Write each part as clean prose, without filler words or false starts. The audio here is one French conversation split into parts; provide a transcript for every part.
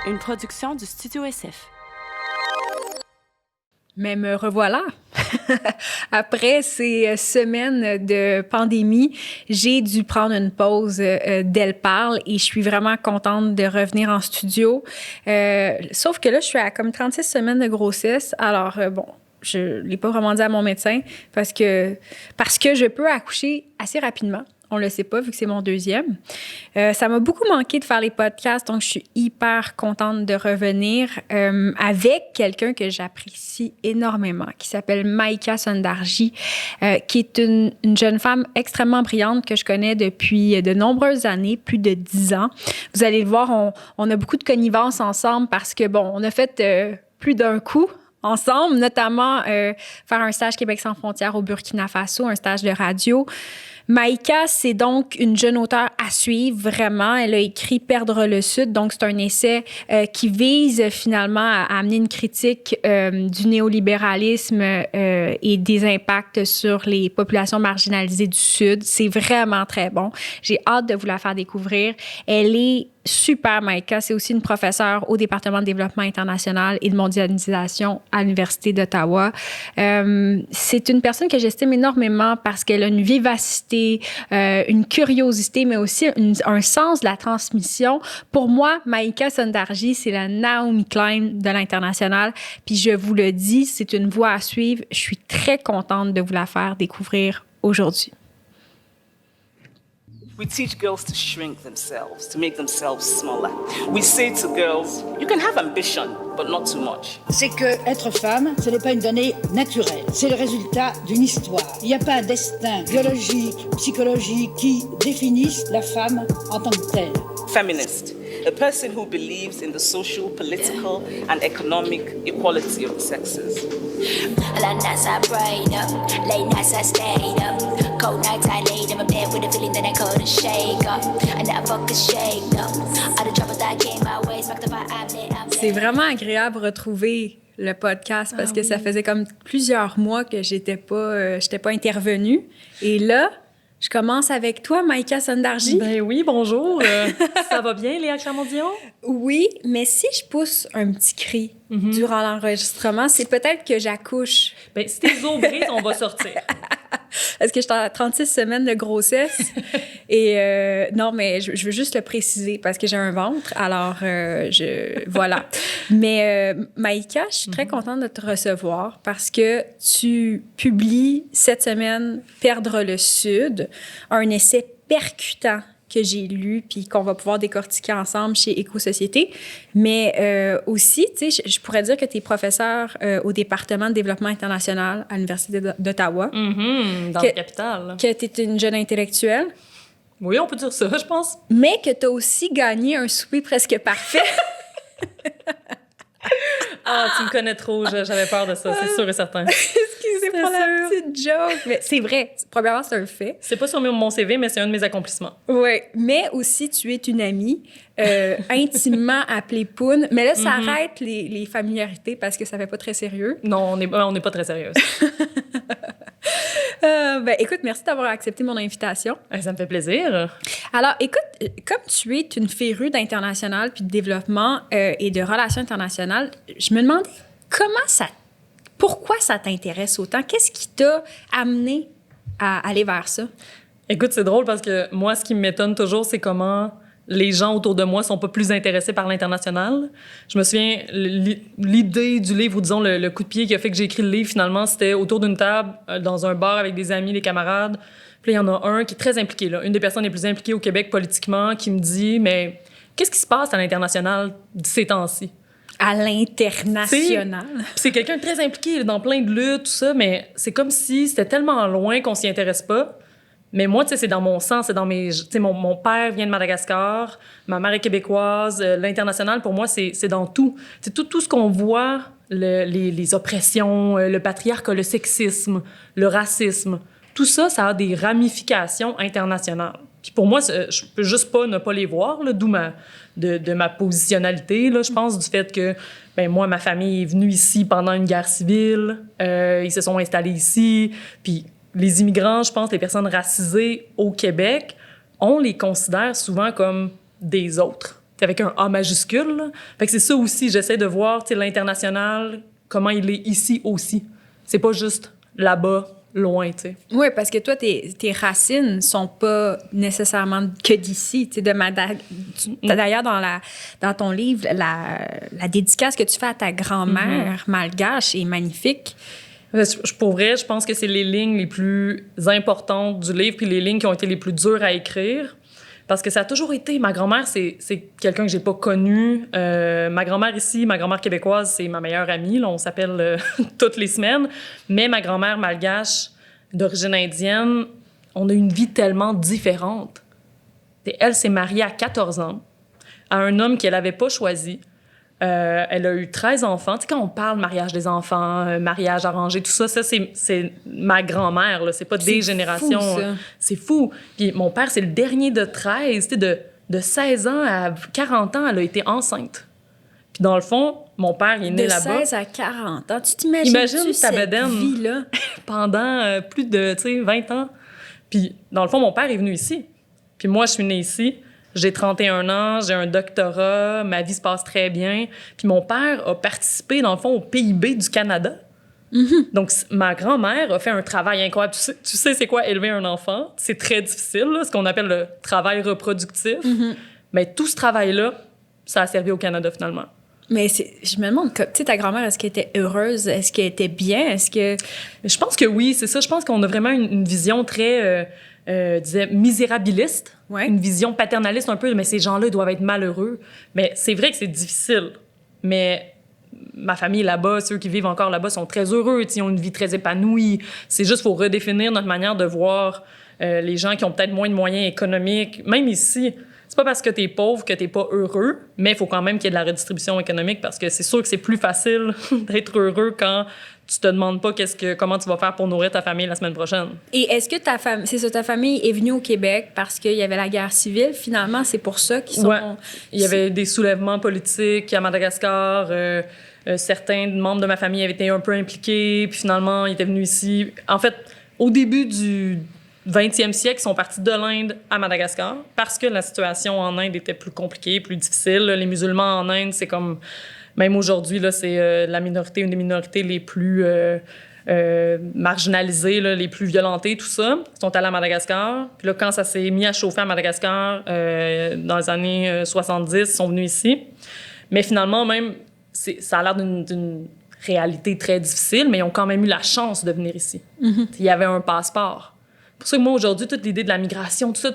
Une production du Studio SF. Mais me revoilà. Après ces semaines de pandémie, j'ai dû prendre une pause d'Elle parle et je suis vraiment contente de revenir en studio. Sauf que là, je suis à comme 36 semaines de grossesse. Alors, bon, je ne l'ai pas vraiment dit à mon médecin parce que je peux accoucher assez rapidement. On ne le sait pas vu que c'est mon deuxième. Ça m'a beaucoup manqué de faire les podcasts, donc je suis hyper contente de revenir avec quelqu'un que j'apprécie énormément, qui s'appelle Maïka Sondarji, qui est une jeune femme extrêmement brillante que je connais depuis de nombreuses années, plus de 10 ans. Vous allez le voir, on a beaucoup de connivence ensemble parce que, bon, on a fait plus d'un coup ensemble, notamment faire un stage Québec sans frontières au Burkina Faso, un stage de radio. Maïka, c'est donc une jeune auteure à suivre, vraiment. Elle a écrit Perdre le Sud, donc c'est un essai qui vise finalement à amener une critique du néolibéralisme et des impacts sur les populations marginalisées du Sud. C'est vraiment très bon. J'ai hâte de vous la faire découvrir. Elle est super, Maïka. C'est aussi une professeure au département de développement international et de mondialisation à l'Université d'Ottawa. C'est une personne que j'estime énormément parce qu'elle a une vivacité, une curiosité, mais aussi un sens de la transmission. Pour moi, Maïka Sondarji, c'est la Naomi Klein de l'international. Puis je vous le dis, c'est une voie à suivre. Je suis très contente de vous la faire découvrir aujourd'hui. We teach girls to shrink themselves, to make themselves smaller. We say to girls, you can have ambition, but not too much. C'est que être femme, ce n'est pas une donnée naturelle. C'est le résultat d'une histoire. Il n'y a pas un destin biologique, psychologique qui définisse la femme en tant que telle. Feminist, a person who believes in the social, political, and economic equality of the sexes. La nights I prayed up, late nights I stayed up. Cold nights I laid in my bed with a feeling that I couldn't shake up. And that fuck is shake up. All the trouble that came my way, smacked up my outlet. C'est vraiment agréable de retrouver le podcast parce que ça faisait comme plusieurs mois que j'étais pas intervenue. Et là, je commence avec toi, Maïka Sondarji. Ben oui, bonjour. Ça va bien, Léa Clermont-Dion? Oui, mais si je pousse un petit cri durant l'enregistrement, c'est peut-être que j'accouche. Ben, si tes os brisent, on va sortir. Est-ce que je suis à 36 semaines de grossesse? Et non, mais je veux juste le préciser parce que j'ai un ventre. Alors, voilà. Mais Maïka, je suis très contente de te recevoir parce que tu publies cette semaine Perdre le Sud, un essai percutant que j'ai lu puis qu'on va pouvoir décortiquer ensemble chez Éco-Société. Mais aussi, tu sais, je pourrais dire que tu es professeur au département de développement international à l'Université d'Ottawa. Dans la capitale. Que tu es une jeune intellectuelle. Oui, on peut dire ça, je pense. Mais que tu as aussi gagné un souper presque parfait. Ah, tu me connais trop, j'avais peur de ça, c'est sûr et certain. Excusez pour la petite joke. Mais c'est vrai. Premièrement, c'est un fait. C'est pas sur mon CV, mais c'est un de mes accomplissements. Oui, mais aussi, tu es une amie intimement appelée Poune. Mais là, ça arrête les familiarités parce que ça fait pas très sérieux. Non, on n'est pas très sérieuse. Ben, écoute, merci d'avoir accepté mon invitation. Ça me fait plaisir. Alors, écoute, comme tu es une férue d'international puis de développement et de relations internationales, je me demandais pourquoi ça t'intéresse autant? Qu'est-ce qui t'a amené à aller vers ça? Écoute, c'est drôle parce que moi, ce qui m'étonne toujours, c'est comment les gens autour de moi sont pas plus intéressés par l'international. Je me souviens, l'idée du livre, ou disons le coup de pied qui a fait que j'ai écrit le livre, finalement, c'était autour d'une table, dans un bar avec des amis, des camarades. Puis là, il y en a un qui est très impliqué, là, une des personnes les plus impliquées au Québec politiquement, qui me dit, mais qu'est-ce qui se passe à l'international ces temps-ci? À l'international. C'est quelqu'un de très impliqué là, dans plein de luttes, tout ça, mais c'est comme si c'était tellement loin qu'on s'y intéresse pas. Mais moi, tu sais, c'est dans mon sang, c'est dans mes... Tu sais, mon père vient de Madagascar, ma mère est québécoise, l'international, pour moi, c'est dans tout. C'est tout ce qu'on voit, les oppressions, le patriarcat, le sexisme, le racisme, tout ça, ça a des ramifications internationales. Puis pour moi, je peux juste pas ne pas les voir, là, d'où de ma positionnalité, là, je pense, du fait que ben moi, ma famille est venue ici pendant une guerre civile, ils se sont installés ici, puis les immigrants, je pense, les personnes racisées au Québec, on les considère souvent comme des autres. c'est avec un A majuscule. Là. Fait que c'est ça aussi, j'essaie de voir, tu sais, l'international, comment il est ici aussi. C'est pas juste là-bas, loin, tu sais. Oui, parce que toi, tes racines sont pas nécessairement que d'ici. Tu sais, d'ailleurs, dans ton livre, la dédicace que tu fais à ta grand-mère malgache est magnifique. Pour vrai, je pense que c'est les lignes les plus importantes du livre puis les lignes qui ont été les plus dures à écrire. Parce que ça a toujours été... Ma grand-mère, c'est quelqu'un que j'ai pas connu. Ma grand-mère ici, ma grand-mère québécoise, c'est ma meilleure amie. Là, on s'appelle toutes les semaines. Mais ma grand-mère malgache, d'origine indienne, on a une vie tellement différente. Et elle s'est mariée à 14 ans à un homme qu'elle avait pas choisi. Elle a eu 13 enfants. Tu sais, quand on parle mariage des enfants, mariage arrangé, tout ça, c'est ma grand-mère, là. C'est pas des générations. Fou, ça. C'est fou. Puis mon père, c'est le dernier de 13. Tu sais, de 16 ans à 40 ans, elle a été enceinte. Puis dans le fond, mon père, il est né là-bas. De 16 à 40 ans. Tu t'imagines ta cette bedaine vie-là? pendant plus de, tu sais, 20 ans. Puis dans le fond, mon père est venu ici. Puis moi, je suis née ici. J'ai 31 ans, j'ai un doctorat, ma vie se passe très bien. Puis mon père a participé, dans le fond, au PIB du Canada. Donc, ma grand-mère a fait un travail incroyable. Tu sais c'est quoi élever un enfant? C'est très difficile, là, ce qu'on appelle le travail reproductif. Mais tout ce travail-là, ça a servi au Canada, finalement. Mais je me demande, tu sais, ta grand-mère, est-ce qu'elle était heureuse? Est-ce qu'elle était bien? Est-ce que... Je pense que oui, c'est ça. Je pense qu'on a vraiment une vision très... disais, misérabiliste, une vision paternaliste un peu, mais ces gens-là, ils doivent être malheureux. Mais c'est vrai que c'est difficile. Mais ma famille là-bas, ceux qui vivent encore là-bas sont très heureux, ils ont une vie très épanouie. C'est juste qu'il faut redéfinir notre manière de voir les gens qui ont peut-être moins de moyens économiques. Même ici, c'est pas parce que t'es pauvre que t'es pas heureux, mais il faut quand même qu'il y ait de la redistribution économique parce que c'est sûr que c'est plus facile d'être heureux quand tu te demandes pas comment tu vas faire pour nourrir ta famille la semaine prochaine. Et est-ce que ta famille est venue au Québec parce qu'il y avait la guerre civile? Finalement, c'est pour ça qu'ils sont... Ouais. Il y avait des soulèvements politiques à Madagascar. Certains membres de ma famille avaient été un peu impliqués. Puis finalement, ils étaient venus ici. En fait, au début du 20e siècle, ils sont partis de l'Inde à Madagascar parce que la situation en Inde était plus compliquée, plus difficile. Les musulmans en Inde, c'est comme... Même aujourd'hui, là, c'est la minorité, une des minorités les plus marginalisées, là, les plus violentées, tout ça. Ils sont allés à Madagascar. Puis là, quand ça s'est mis à chauffer à Madagascar, dans les années 70, ils sont venus ici. Mais finalement, même, ça a l'air d'une réalité très difficile, mais ils ont quand même eu la chance de venir ici. Il y avait un passeport. C'est pour ça que moi, aujourd'hui, toute l'idée de la migration, tout ça,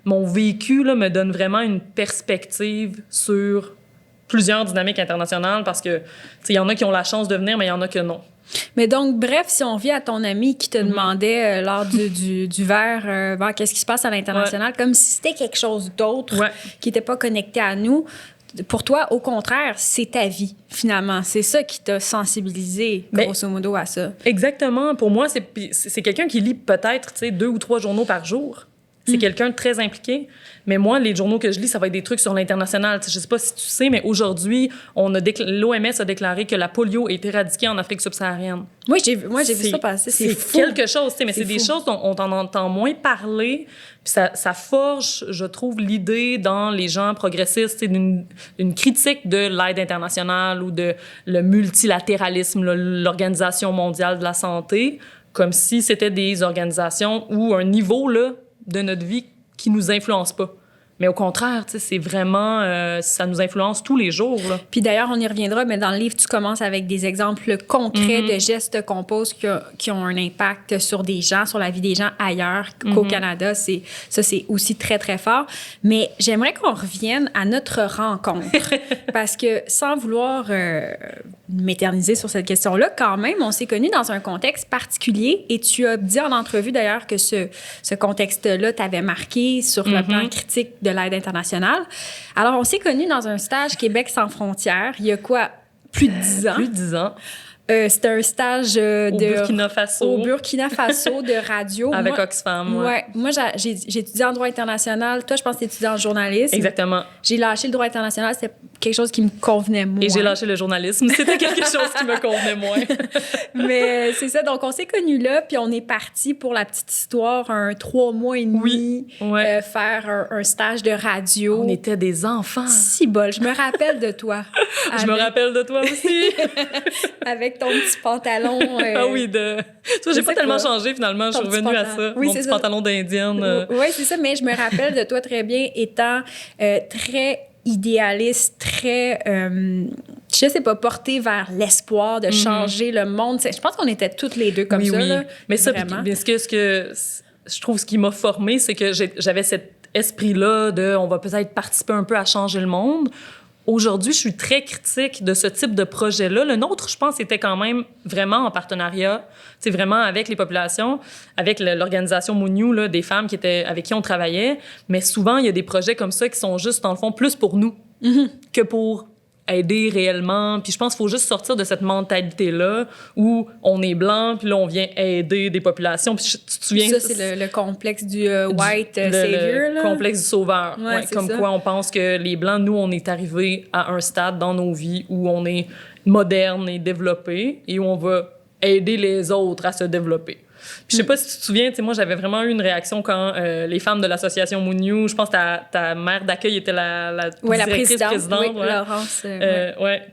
mon vécu là, me donne vraiment une perspective sur plusieurs dynamiques internationales parce que, il y en a qui ont la chance de venir, mais il y en a que non. Mais donc, bref, si on vient à ton ami qui te demandait lors du verre, qu'est-ce qui se passe à l'international, comme si c'était quelque chose d'autre qui n'était pas connecté à nous, pour toi, au contraire, c'est ta vie, finalement. C'est ça qui t'a sensibilisé, grosso modo, à ça. Exactement. Pour moi, c'est quelqu'un qui lit peut-être 2 ou 3 journaux par jour. C'est quelqu'un de très impliqué. Mais moi, les journaux que je lis, ça va être des trucs sur l'international. Je sais pas si tu sais, mais aujourd'hui, l'OMS a déclaré que la polio est éradiquée en Afrique subsaharienne. Oui, j'ai vu ça passer. C'est fou. Quelque chose, mais c'est des choses dont on entend moins parler. Puis ça forge, je trouve, l'idée dans les gens progressistes d'une critique de l'aide internationale ou de le multilatéralisme, l'Organisation mondiale de la santé, comme si c'était des organisations ou un niveau là, de notre vie qui nous influence pas. Mais au contraire, c'est vraiment... ça nous influence tous les jours. Là. Puis d'ailleurs, on y reviendra, mais dans le livre, tu commences avec des exemples concrets de gestes qu'on pose qui ont un impact sur des gens, sur la vie des gens ailleurs qu'au Canada. Ça, c'est aussi très, très fort. Mais j'aimerais qu'on revienne à notre rencontre. Parce que sans vouloir m'éterniser sur cette question-là, quand même, on s'est connus dans un contexte particulier et tu as dit en entrevue d'ailleurs que ce contexte-là t'avait marqué sur le plan critique de l'aide internationale. Alors, on s'est connus dans un stage Québec sans frontières, il y a quoi? Plus de 10 ans. Plus de 10 ans. C'était un stage Au Burkina Faso. Au Burkina Faso de radio. Avec moi, Oxfam. Ouais. Moi, j'ai étudié en droit international. Toi, je pense que tu étudié en journalisme. Exactement. J'ai lâché le droit international. C'était quelque chose qui me convenait moins. Et j'ai lâché le journalisme. C'était quelque chose qui me convenait moins. Mais c'est ça. Donc, on s'est connus là, puis on est parti pour la petite histoire, 3 mois et demi, Ouais. faire un stage de radio. On était des enfants. Si bol. Je me rappelle de toi. Je me rappelle de toi aussi. Avec ton petit pantalon. Ah oui, toi, j'ai pas tellement changé finalement. Je suis revenue à ça. Oui, Mon petit pantalon d'indienne. Oui, c'est ça. Mais je me rappelle de toi très bien étant très idéaliste, très, je sais pas, porté vers l'espoir de changer le monde. Je pense qu'on était toutes les deux comme ça. Oui. Là, mais ça, vraiment. mais ce que je trouve, ce qui m'a formée, c'est que j'avais cet esprit-là de on va peut-être participer un peu à changer le monde. Aujourd'hui, je suis très critique de ce type de projet-là. Le nôtre, je pense, était quand même vraiment en partenariat, c'est vraiment avec les populations, avec l'organisation Mouniou, là, des femmes avec qui on travaillait. Mais souvent, il y a des projets comme ça qui sont juste, dans le fond, plus pour nous que pour aider réellement. Puis je pense qu'il faut juste sortir de cette mentalité-là où on est blanc, puis là, on vient aider des populations. Puis tu te souviens... Ça, c'est le complexe du white savior. Le complexe du sauveur. Ouais, comme ça. quoi, on pense que les Blancs, nous, on est arrivés à un stade dans nos vies où on est moderne et développé et où on va aider les autres à se développer. Puis je sais pas si tu te souviens, moi, j'avais vraiment eu une réaction quand les femmes de l'association Mouniou, je pense que ta mère d'accueil était la directrice présidente. Oui, Laurence.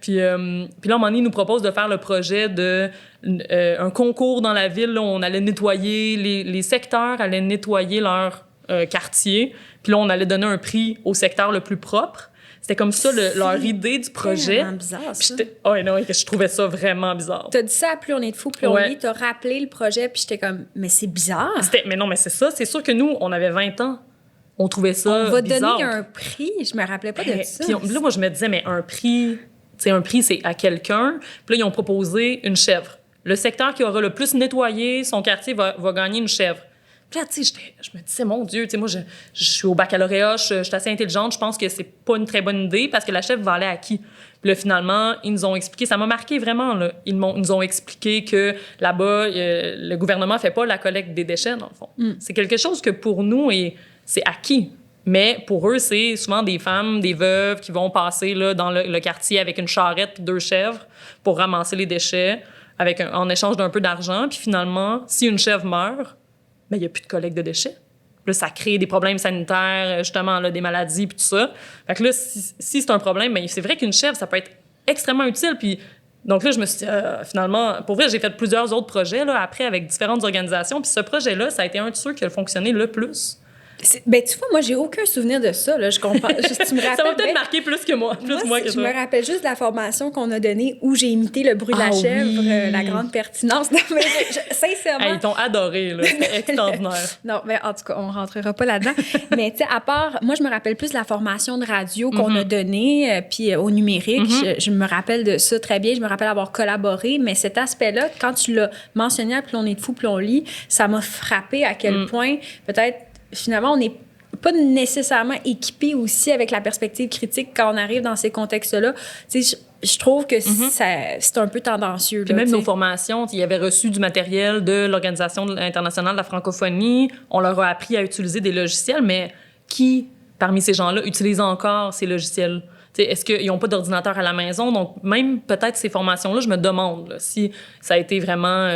Puis là, à un moment donné, ils nous propose de faire le projet de un concours dans la ville. Là, où on allait nettoyer, les secteurs allaient nettoyer leur quartier. Puis là, on allait donner un prix au secteur le plus propre. C'était comme ça leur idée du projet. C'est vraiment bizarre, ça. Je trouvais ça vraiment bizarre. T'as dit ça à Plus on est de fou, plus on lit. T'as rappelé le projet, puis j'étais comme, mais c'est bizarre. Mais non, mais c'est ça. C'est sûr que nous, on avait 20 ans. On trouvait ça bizarre. On va bizarre. donner un prix. Je me rappelais pas de ça. Puis là, moi, je me disais, mais un prix, c'est à quelqu'un. Puis là, ils ont proposé une chèvre. Le secteur qui aura le plus nettoyé son quartier va gagner une chèvre. Puis là, tu sais, je me disais, mon Dieu, tu sais, moi, je suis au baccalauréat, je suis assez intelligente, je pense que c'est pas une très bonne idée parce que la chèvre va aller à qui? Puis là, finalement, ils nous ont expliqué, ça m'a marqué vraiment, là. Ils nous ont expliqué que là-bas, le gouvernement fait pas la collecte des déchets, dans le fond. C'est quelque chose que pour nous, c'est acquis. Mais pour eux, c'est souvent des femmes, des veuves qui vont passer là, dans le quartier avec une charrette puis 2 chèvres pour ramasser les déchets en échange d'un peu d'argent. Puis finalement, si une chèvre meurt, il n'y a plus de collecte de déchets. Là, ça crée des problèmes sanitaires, justement, là, des maladies, puis tout ça. Fait que là, si c'est un problème, c'est vrai qu'une chèvre, ça peut être extrêmement utile. Puis, donc là, je me suis dit, finalement, pour vrai, j'ai fait plusieurs autres projets, là, après, avec différentes organisations. Puis ce projet-là, ça a été un de ceux qui a fonctionné le plus. Ben, tu vois, moi, j'ai aucun souvenir de ça. Là. Je comprends. Tu me rappelles, ça m'a peut-être marqué plus que moi. Je me rappelle juste de la formation qu'on a donnée où j'ai imité le bruit de la chèvre, la grande pertinence. Non, mais sincèrement... Ils t'ont adoré, là. C'était extraordinaire. Non, mais en tout cas, on rentrera pas là-dedans. Mais tu sais, à part... Moi, je me rappelle plus de la formation de radio qu'on a donnée, puis au numérique. Je me rappelle de ça très bien. Je me rappelle avoir collaboré. Mais cet aspect-là, quand tu l'as mentionné à Plus on est de fou, plus on lit, ça m'a frappé à quel point, peut-être, finalement, on n'est pas nécessairement équipé aussi avec la perspective critique quand on arrive dans ces contextes-là. Tu sais, je trouve que c'est un peu tendancieux. Puis là, même t'sais. nos formations, ils avaient reçu du matériel de l'Organisation internationale de la francophonie. On leur a appris à utiliser des logiciels, mais qui, parmi ces gens-là, utilise encore ces logiciels? T'sais, est-ce qu'ils n'ont pas d'ordinateur à la maison? Donc, même peut-être ces formations-là, je me demande là, si ça a été vraiment...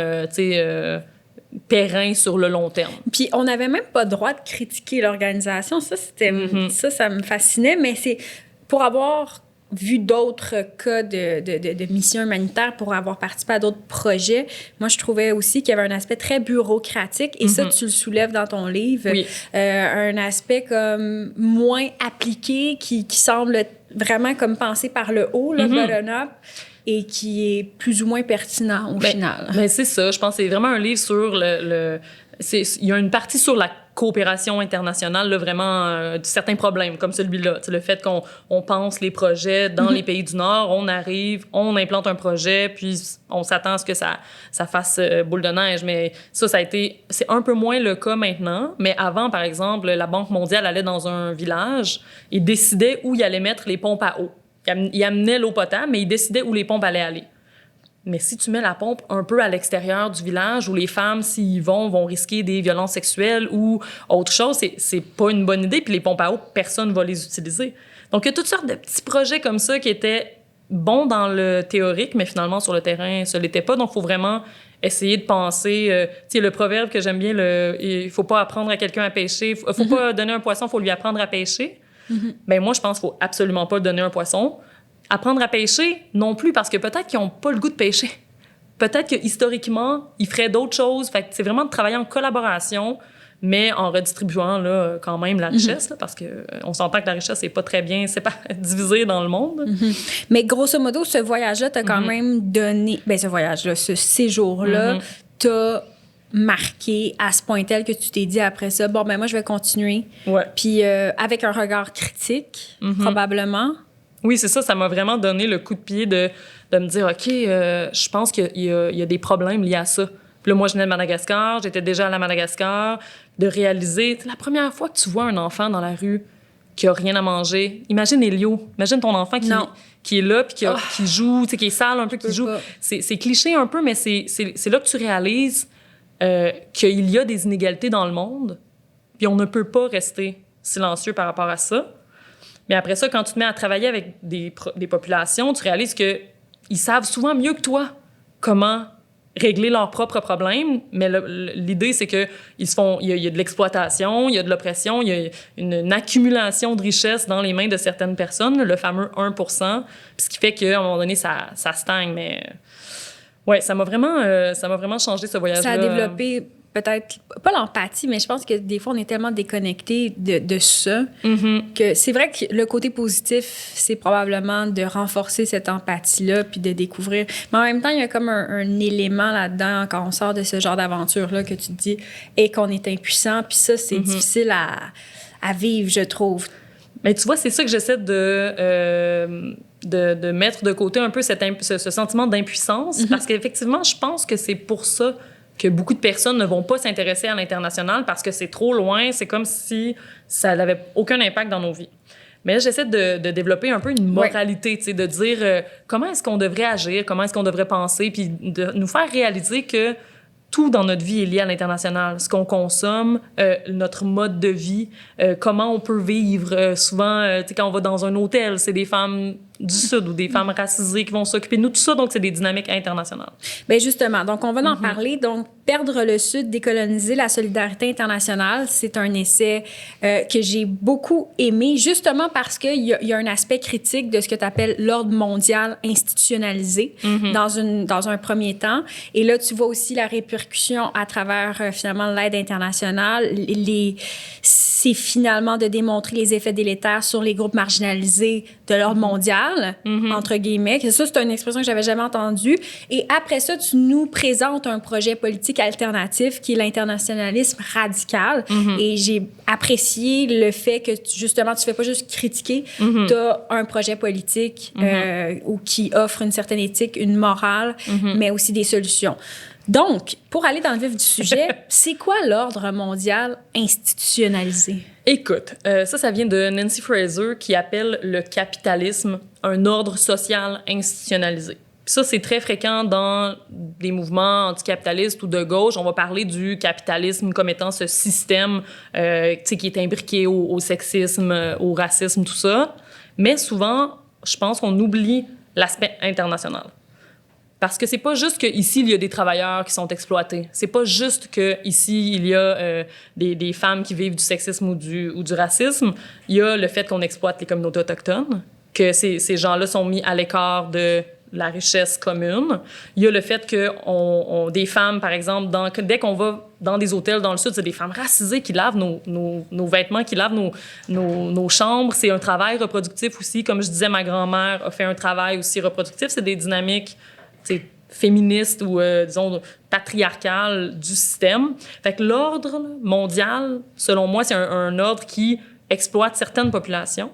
périn sur le long terme. Puis on n'avait même pas le droit de critiquer l'organisation. Ça, c'était ça me fascinait, mais c'est pour avoir vu d'autres cas de missions humanitaires, pour avoir participé à d'autres projets, moi, je trouvais aussi qu'il y avait un aspect très bureaucratique, et ça, tu le soulèves dans ton livre, un aspect comme moins appliqué, qui semble vraiment comme pensé par le haut, le bottom-up, et qui est plus ou moins pertinent au final. Ben c'est ça. Je pense que c'est vraiment un livre sur il y a une partie sur la coopération internationale, là, vraiment, de certains problèmes, comme celui-là. Le fait qu'on pense les projets dans les pays du Nord, on arrive, on implante un projet, puis on s'attend à ce que ça fasse boule de neige. Mais ça a été... C'est un peu moins le cas maintenant. Mais avant, par exemple, la Banque mondiale allait dans un village et décidait où il allait mettre les pompes à eau. Il amenait l'eau potable, mais il décidait où les pompes allaient aller. Mais si tu mets la pompe un peu à l'extérieur du village où les femmes, s'ils vont risquer des violences sexuelles ou autre chose, c'est pas une bonne idée. Puis les pompes à eau, personne va les utiliser. Donc, il y a toutes sortes de petits projets comme ça qui étaient bons dans le théorique, mais finalement, sur le terrain, ça l'était pas. Donc, il faut vraiment essayer de penser... tu sais, le proverbe que j'aime bien, il faut pas apprendre à quelqu'un à pêcher. Faut pas donner un poisson, il faut lui apprendre à pêcher. Ben moi, je pense qu'il faut absolument pas donner un poisson. Apprendre à pêcher, non plus, parce que peut-être qu'ils n'ont pas le goût de pêcher. Peut-être que historiquement, ils feraient d'autres choses. Fait que c'est vraiment de travailler en collaboration, mais en redistribuant là, quand même la richesse, là, parce qu'on s'entend que la richesse n'est pas très bien divisée dans le monde. Mais grosso modo, ce voyage-là t'a quand même donné... Ben ce voyage-là, ce séjour-là, t'a marqué à ce point tel que tu t'es dit après ça, bon, ben moi, je vais continuer. Ouais. Puis avec un regard critique, probablement... Oui, c'est ça. Ça m'a vraiment donné le coup de pied de me dire, OK, je pense qu'il y a des problèmes liés à ça. Puis là, moi, je venais de Madagascar, j'étais déjà à Madagascar, de réaliser, la première fois que tu vois un enfant dans la rue qui a rien à manger, imagine Elio, imagine ton enfant qui est là, puis qui joue, tu sais, qui est sale un peu, qui joue. C'est cliché un peu, mais c'est là que tu réalises qu'il y a des inégalités dans le monde, puis on ne peut pas rester silencieux par rapport à ça. Mais après ça, quand tu te mets à travailler avec des populations, tu réalises qu'ils savent souvent mieux que toi comment régler leurs propres problèmes. Mais l'idée, c'est qu'il y a de l'exploitation, il y a de l'oppression, il y a une accumulation de richesses dans les mains de certaines personnes, le fameux 1%, ce qui fait qu'à un moment donné, ça stagne. Mais ouais, ça m'a vraiment changé ce voyage-là. Ça a développé peut-être, pas l'empathie, mais je pense que des fois, on est tellement déconnecté de ça que c'est vrai que le côté positif, c'est probablement de renforcer cette empathie-là puis de découvrir. Mais en même temps, il y a comme un élément là-dedans quand on sort de ce genre d'aventure-là que tu te dis et qu'on est impuissant. Puis ça, c'est difficile à vivre, je trouve. Mais tu vois, c'est ça que j'essaie de mettre de côté un peu ce sentiment d'impuissance parce qu'effectivement, je pense que c'est pour ça que beaucoup de personnes ne vont pas s'intéresser à l'international parce que c'est trop loin, c'est comme si ça n'avait aucun impact dans nos vies. Mais là, j'essaie de développer un peu une moralité, tu sais, de dire comment est-ce qu'on devrait agir, comment est-ce qu'on devrait penser, puis de nous faire réaliser que tout dans notre vie est lié à l'international. Ce qu'on consomme, notre mode de vie, comment on peut vivre. Souvent, tu sais, quand on va dans un hôtel, c'est des femmes du Sud ou des femmes racisées qui vont s'occuper de nous, tout ça. Donc, c'est des dynamiques internationales. Bien, justement. Donc, on va en parler. Donc, Perdre le Sud, décoloniser la solidarité internationale, c'est un essai que j'ai beaucoup aimé, justement parce qu'il y a un aspect critique de ce que tu appelles l'ordre mondial institutionnalisé dans un premier temps. Et là, tu vois aussi la répercussion à travers, finalement, l'aide internationale. C'est finalement de démontrer les effets délétères sur les groupes marginalisés de l'ordre mondial, entre guillemets. Ça, c'est une expression que j'avais jamais entendue. Et après ça, tu nous présentes un projet politique alternatif qui est l'internationalisme radical. Et j'ai apprécié le fait que, justement, tu fais pas juste critiquer, tu as un projet politique ou qui offre une certaine éthique, une morale, mais aussi des solutions. Donc, pour aller dans le vif du sujet, c'est quoi l'ordre mondial institutionnalisé? Écoute, ça vient de Nancy Fraser qui appelle le capitalisme un ordre social institutionnalisé. Puis ça, c'est très fréquent dans des mouvements anticapitalistes ou de gauche. On va parler du capitalisme comme étant ce système qui est imbriqué au sexisme, au racisme, tout ça. Mais souvent, je pense qu'on oublie l'aspect international. Parce que c'est pas juste qu'ici, il y a des travailleurs qui sont exploités. C'est pas juste qu'ici, il y a des femmes qui vivent du sexisme ou du racisme. Il y a le fait qu'on exploite les communautés autochtones, que ces gens-là sont mis à l'écart de la richesse commune. Il y a le fait que des femmes, par exemple, dès qu'on va dans des hôtels dans le Sud, c'est des femmes racisées qui lavent nos vêtements, qui lavent nos chambres. C'est un travail reproductif aussi. Comme je disais, ma grand-mère a fait un travail aussi reproductif. C'est des dynamiques féministe ou, disons, patriarcale du système. Fait que l'ordre mondial, selon moi, c'est un ordre qui exploite certaines populations,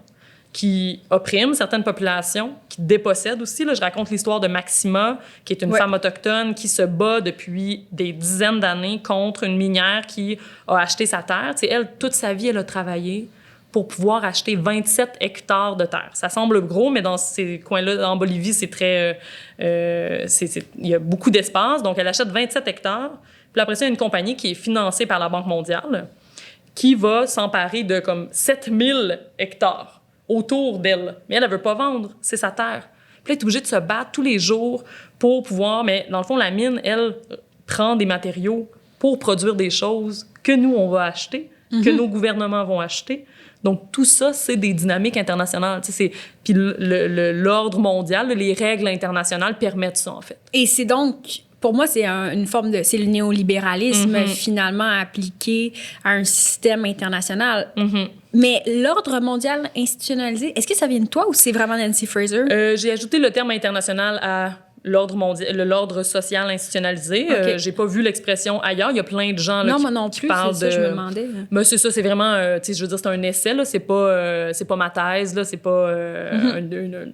qui opprime certaines populations, qui dépossède aussi. Là, je raconte l'histoire de Maxima, qui est une femme autochtone qui se bat depuis des dizaines d'années contre une minière qui a acheté sa terre. T'sais, elle, toute sa vie, elle a travaillé pour pouvoir acheter 27 hectares de terre. Ça semble gros, mais dans ces coins-là, en Bolivie, c'est très... il y a beaucoup d'espace. Donc, elle achète 27 hectares. Puis après ça, il y a une compagnie qui est financée par la Banque mondiale qui va s'emparer de comme 7000 hectares autour d'elle. Mais elle ne veut pas vendre, c'est sa terre. Puis là, elle est obligée de se battre tous les jours pour pouvoir... Mais dans le fond, la mine, elle, prend des matériaux pour produire des choses que nous, on va acheter, que nos gouvernements vont acheter. Donc, tout ça, c'est des dynamiques internationales. Puis l'ordre mondial, les règles internationales permettent ça, en fait. Et c'est donc... Pour moi, c'est une forme de... C'est le néolibéralisme, finalement, appliqué à un système international. Mais l'ordre mondial institutionnalisé, est-ce que ça vient de toi ou c'est vraiment Nancy Fraser? J'ai ajouté le terme international à l'ordre mondial, l'ordre social institutionnalisé. Okay. J'ai pas vu l'expression ailleurs. Il y a plein de gens là, moi non plus, qui parlent c'est ça, je me demandais. Mais c'est ça, c'est vraiment, je veux dire, c'est un essai, là. C'est pas ma thèse, là. C'est pas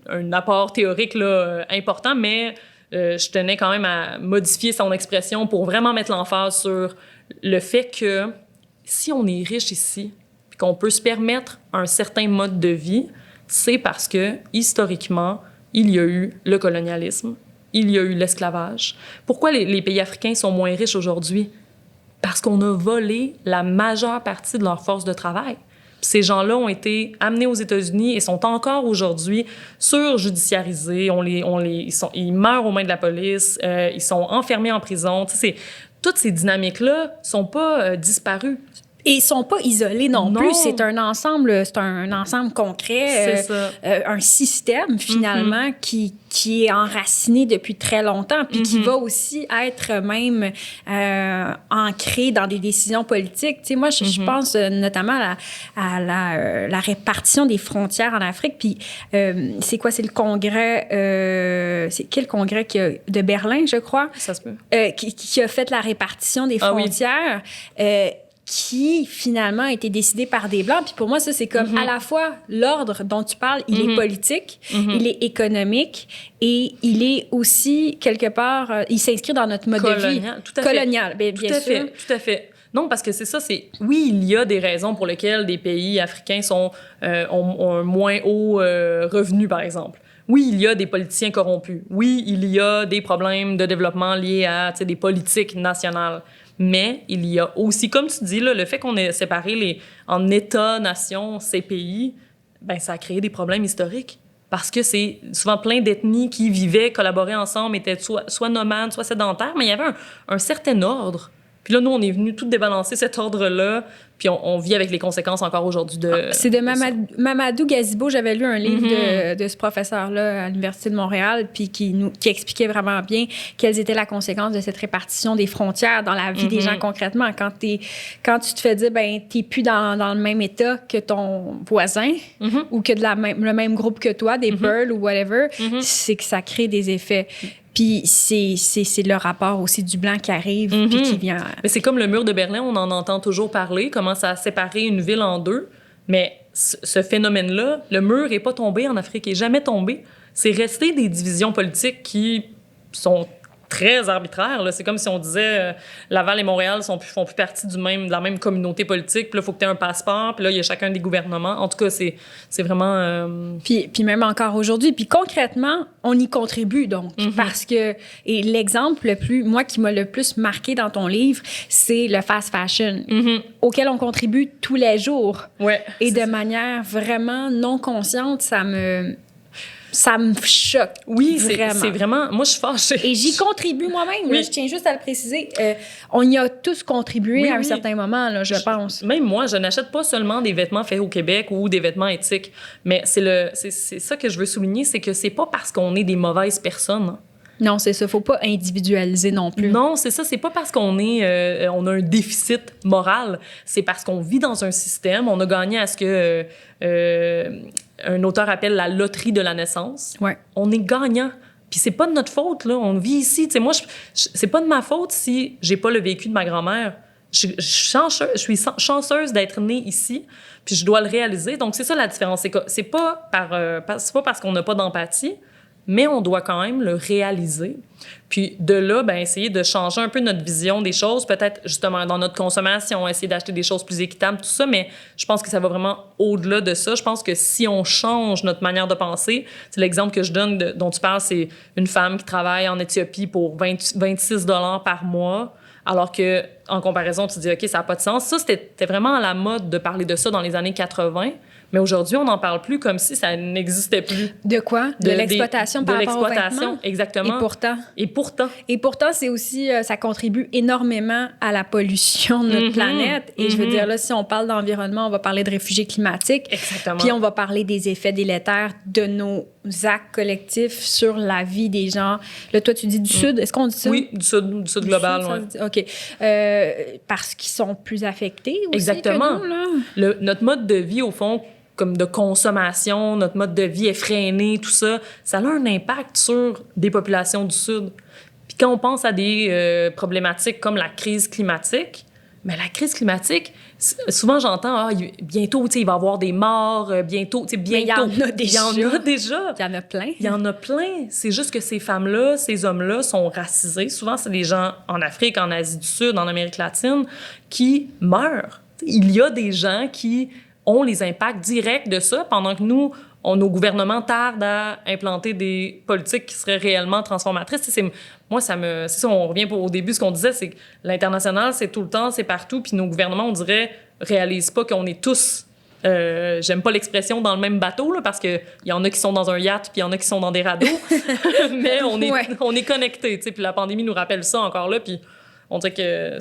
un apport théorique là, important, mais je tenais quand même à modifier son expression pour vraiment mettre l'emphase sur le fait que si on est riche ici, puis qu'on peut se permettre un certain mode de vie, c'est parce que, historiquement, il y a eu le colonialisme, il y a eu l'esclavage. Pourquoi les pays africains sont moins riches aujourd'hui? Parce qu'on a volé la majeure partie de leur force de travail. Ces gens-là ont été amenés aux États-Unis et sont encore aujourd'hui surjudiciarisés. Ils meurent aux mains de la police, ils sont enfermés en prison. Toutes ces dynamiques-là sont pas disparues. Et ils sont pas isolés non plus. C'est un ensemble concret, un système finalement qui est enraciné depuis très longtemps, puis qui va aussi être même ancré dans des décisions politiques. Tu sais, moi, je pense notamment à la répartition des frontières en Afrique. Puis c'est quoi? C'est le congrès... c'est quel congrès de Berlin, je crois? Ça se peut. Qui a fait la répartition des frontières. Qui finalement a été décidé par des Blancs. Puis pour moi, ça, c'est comme à la fois l'ordre dont tu parles, il est politique, il est économique et il est aussi, quelque part, il s'inscrit dans notre mode de vie. Colonial, bien sûr. Tout à fait. Non, parce que c'est ça, oui, il y a des raisons pour lesquelles des pays africains ont un moins haut revenu, par exemple. Oui, il y a des politiciens corrompus. Oui, il y a des problèmes de développement liés à des politiques nationales. Mais il y a aussi, comme tu dis, là, le fait qu'on ait séparé en États-nations ces pays, ben, ça a créé des problèmes historiques. Parce que c'est souvent plein d'ethnies qui vivaient, collaboraient ensemble, étaient soit nomades, soit sédentaires, mais il y avait un certain ordre. Puis là, nous, on est venus tout débalancer cet ordre-là, puis on vit avec les conséquences encore aujourd'hui de... C'est de Mamadou Gazibo. J'avais lu un livre de ce professeur-là à l'Université de Montréal, puis qui expliquait vraiment bien quelles étaient les conséquences de cette répartition des frontières dans la vie des gens concrètement. Quand tu te fais dire, ben t'es plus dans le même état que ton voisin ou que le même groupe que toi, des Pearls ou whatever, c'est que ça crée des effets. Puis c'est le rapport aussi du blanc qui arrive puis qui vient... Mais c'est comme le mur de Berlin, on en entend toujours parler, comment ça a séparé une ville en deux. Mais ce phénomène-là, le mur n'est pas tombé en Afrique, il n'est jamais tombé. C'est resté des divisions politiques qui sont très arbitraires, là. C'est comme si on disait Laval et Montréal font plus partie de la même communauté politique, puis là, il faut que tu aies un passeport, puis là, il y a chacun des gouvernements. En tout cas, c'est vraiment... Puis même encore aujourd'hui. Puis concrètement, on y contribue, donc, parce que... Et l'exemple moi, qui m'a le plus marqué dans ton livre, c'est le fast fashion, auquel on contribue tous les jours. Ouais, et de manière vraiment non consciente, ça me choque. Oui, c'est vraiment... Moi, je suis fâchée. Et j'y contribue moi-même. Là, je tiens juste à le préciser. On y a tous contribué à un certain moment, là, je pense. Même moi, je n'achète pas seulement des vêtements faits au Québec ou des vêtements éthiques. Mais c'est ça que je veux souligner, c'est que c'est pas parce qu'on est des mauvaises personnes. Non, c'est ça. Faut pas individualiser non plus. Non, c'est ça. C'est pas parce qu'on on a un déficit moral. C'est parce qu'on vit dans un système. On a gagné à ce que un auteur appelle la loterie de la naissance. Ouais. On est gagnant. Puis c'est pas de notre faute, là. On vit ici. Tu sais, moi, c'est pas de ma faute si j'ai pas le vécu de ma grand-mère. Je suis chanceuse d'être née ici, puis je dois le réaliser. Donc, c'est ça la différence. C'est pas parce qu'on n'a pas d'empathie, mais on doit quand même le réaliser. Puis de là, ben, essayer de changer un peu notre vision des choses, peut-être justement dans notre consommation, essayer d'acheter des choses plus équitables, tout ça, mais je pense que ça va vraiment au-delà de ça. Je pense que si on change notre manière de penser, c'est l'exemple que je donne dont tu parles, c'est une femme qui travaille en Éthiopie pour 26 $ par mois, alors que en comparaison, tu te dis, OK, ça n'a pas de sens. Ça, c'était vraiment à la mode de parler de ça dans les années 80. Mais aujourd'hui, on n'en parle plus comme si ça n'existait plus. De quoi? De l'exploitation par rapport aux vêtements? De l'exploitation, exactement. Et pourtant, c'est aussi, ça contribue énormément à la pollution de notre planète. Et je veux dire, là, si on parle d'environnement, on va parler de réfugiés climatiques. Exactement. Puis on va parler des effets délétères de nos actes collectifs sur la vie des gens. Là, toi, tu dis du Sud. Est-ce qu'on dit ça? Oui, du Sud global, oui. OK. Parce qu'ils sont plus affectés aussi. Exactement. Que nous, là. Notre mode de vie, au fond, comme de consommation, notre mode de vie effréné, tout ça, ça a un impact sur des populations du Sud. Puis quand on pense à des problématiques comme la crise climatique, mais la crise climatique, souvent j'entends, bientôt, il va y avoir des morts, bientôt, bientôt. Mais il y en a déjà. Il y en a déjà. Il y en a plein. Il y en a plein. C'est juste que ces femmes-là, ces hommes-là sont racisés. Souvent, c'est des gens en Afrique, en Asie du Sud, en Amérique latine, qui meurent. Il y a des gens qui ont les impacts directs de ça, pendant que nous, nos gouvernements tardent à implanter des politiques qui seraient réellement transformatrices. Moi, c'est ça, on revient au début, ce qu'on disait, c'est que l'international, c'est tout le temps, c'est partout, puis nos gouvernements, on dirait, réalisent pas qu'on est tous, j'aime pas l'expression dans le même bateau, là, parce qu'il y en a qui sont dans un yacht, puis il y en a qui sont dans des radeaux, mais on est connectés, tu sais, puis la pandémie nous rappelle ça encore là, puis on dirait que là,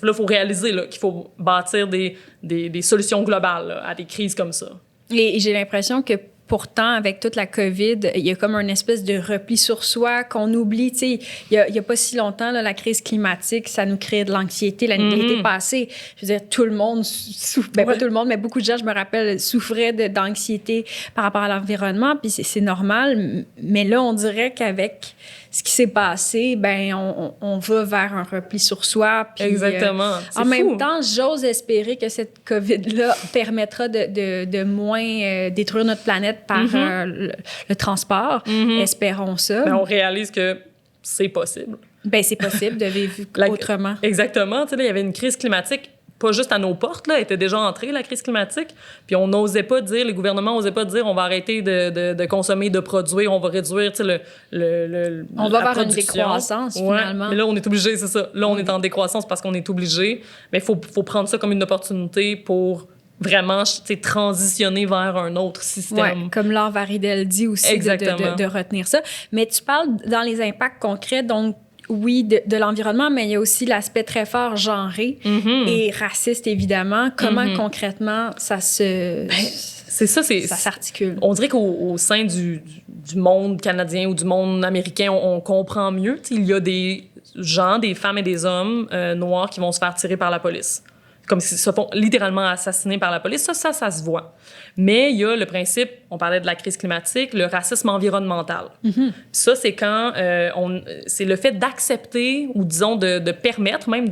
il faut réaliser là, qu'il faut bâtir des solutions globales là, à des crises comme ça. Et j'ai l'impression que pourtant, avec toute la COVID, il y a comme une espèce de repli sur soi qu'on oublie. Tu sais, il y a pas si longtemps, là, la crise climatique, ça nous crée de l'anxiété. L'été passé, je veux dire, tout le monde souffre. Ben, pas tout le monde, mais beaucoup de gens, je me rappelle, souffraient d'anxiété par rapport à l'environnement. Puis c'est normal. Mais là, on dirait qu'avec ce qui s'est passé, ben on va vers un repli sur soi. Puis, exactement. En même temps, j'ose espérer que cette COVID-là permettra de moins détruire notre planète par le transport. Espérons ça. Ben, on réalise que c'est possible. Ben c'est possible de vivre autrement. Exactement. Tu sais, là, il y avait une crise climatique pas juste à nos portes, là, était déjà entrée, la crise climatique. Puis on n'osait pas dire, les gouvernements n'osaient pas dire on va arrêter de consommer, de produire, on va réduire, tu sais, on va vers une décroissance, finalement. Mais là, on est obligé, c'est ça. Là, on est en décroissance parce qu'on est obligé. Mais il faut prendre ça comme une opportunité pour vraiment transitionner vers un autre système. Ouais, comme Laure Varidel dit aussi, de retenir ça. Mais tu parles dans les impacts concrets, donc oui, de l'environnement, mais il y a aussi l'aspect très fort genré et raciste, évidemment. Comment concrètement ça se... c'est ça, ça s'articule. On dirait qu'au sein du monde canadien ou du monde américain, on comprend mieux. T'sais, il y a des gens, des femmes et des hommes noirs qui vont se faire tirer par la police. Comme s'ils se font littéralement assassiner par la police. Ça se voit. Mais il y a le principe, on parlait de la crise climatique, le racisme environnemental. Ça, c'est quand c'est le fait d'accepter ou, disons, de permettre, même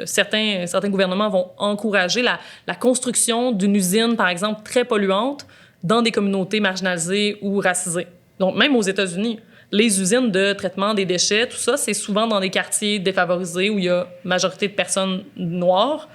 certains gouvernements vont encourager la construction d'une usine, par exemple, très polluante dans des communautés marginalisées ou racisées. Donc, même aux États-Unis, les usines de traitement des déchets, tout ça, c'est souvent dans des quartiers défavorisés où il y a majorité de personnes noires.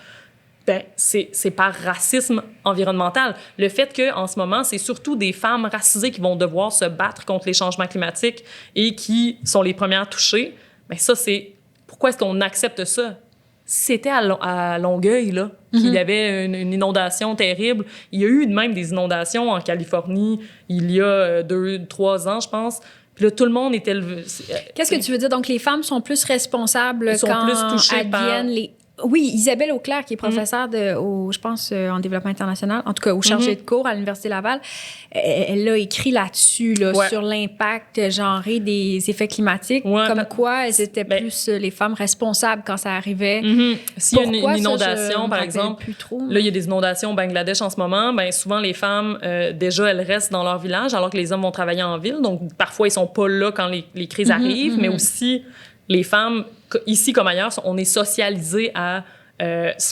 Ben, c'est par racisme environnemental. Le fait qu'en ce moment, c'est surtout des femmes racisées qui vont devoir se battre contre les changements climatiques et qui sont les premières touchées, bien ça, c'est... Pourquoi est-ce qu'on accepte ça? Si c'était à Longueuil, là, qu'il y avait une inondation terrible, il y a eu même des inondations en Californie il y a 2-3 ans, je pense. Puis là, tout le monde est élevé. Qu'est-ce que tu veux dire? Donc, les femmes sont plus responsables quand plus touchées adviennent les... Oui, Isabelle Auclair, qui est professeure je pense, en développement international, en tout cas, au chargé de cours à l'Université Laval, elle a écrit là-dessus, sur l'impact genré des effets climatiques, comme quoi elles étaient plus les femmes responsables quand ça arrivait. S'il y a une inondation, par exemple, là, il y a des inondations au Bangladesh en ce moment, bien, souvent, les femmes, déjà, elles restent dans leur village, alors que les hommes vont travailler en ville. Donc, parfois, ils sont pas là quand les crises arrivent, mais aussi, les femmes... Ici comme ailleurs, on est socialisés à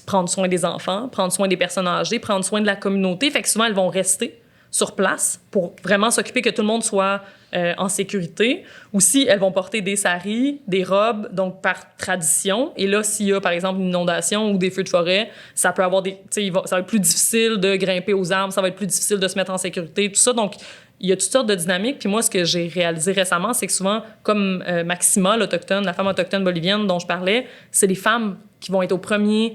prendre soin des enfants, prendre soin des personnes âgées, prendre soin de la communauté. Fait que souvent, elles vont rester sur place pour vraiment s'occuper que tout le monde soit en sécurité. Ou si elles vont porter des saris, des robes, donc par tradition. Et là, s'il y a, par exemple, une inondation ou des feux de forêt, ça peut avoir ça va être plus difficile de grimper aux arbres, ça va être plus difficile de se mettre en sécurité, tout ça. Donc, il y a toutes sortes de dynamiques. Puis moi, ce que j'ai réalisé récemment, c'est que souvent, comme Maxima, l'Autochtone, la femme autochtone bolivienne dont je parlais, c'est les femmes qui vont être aux premières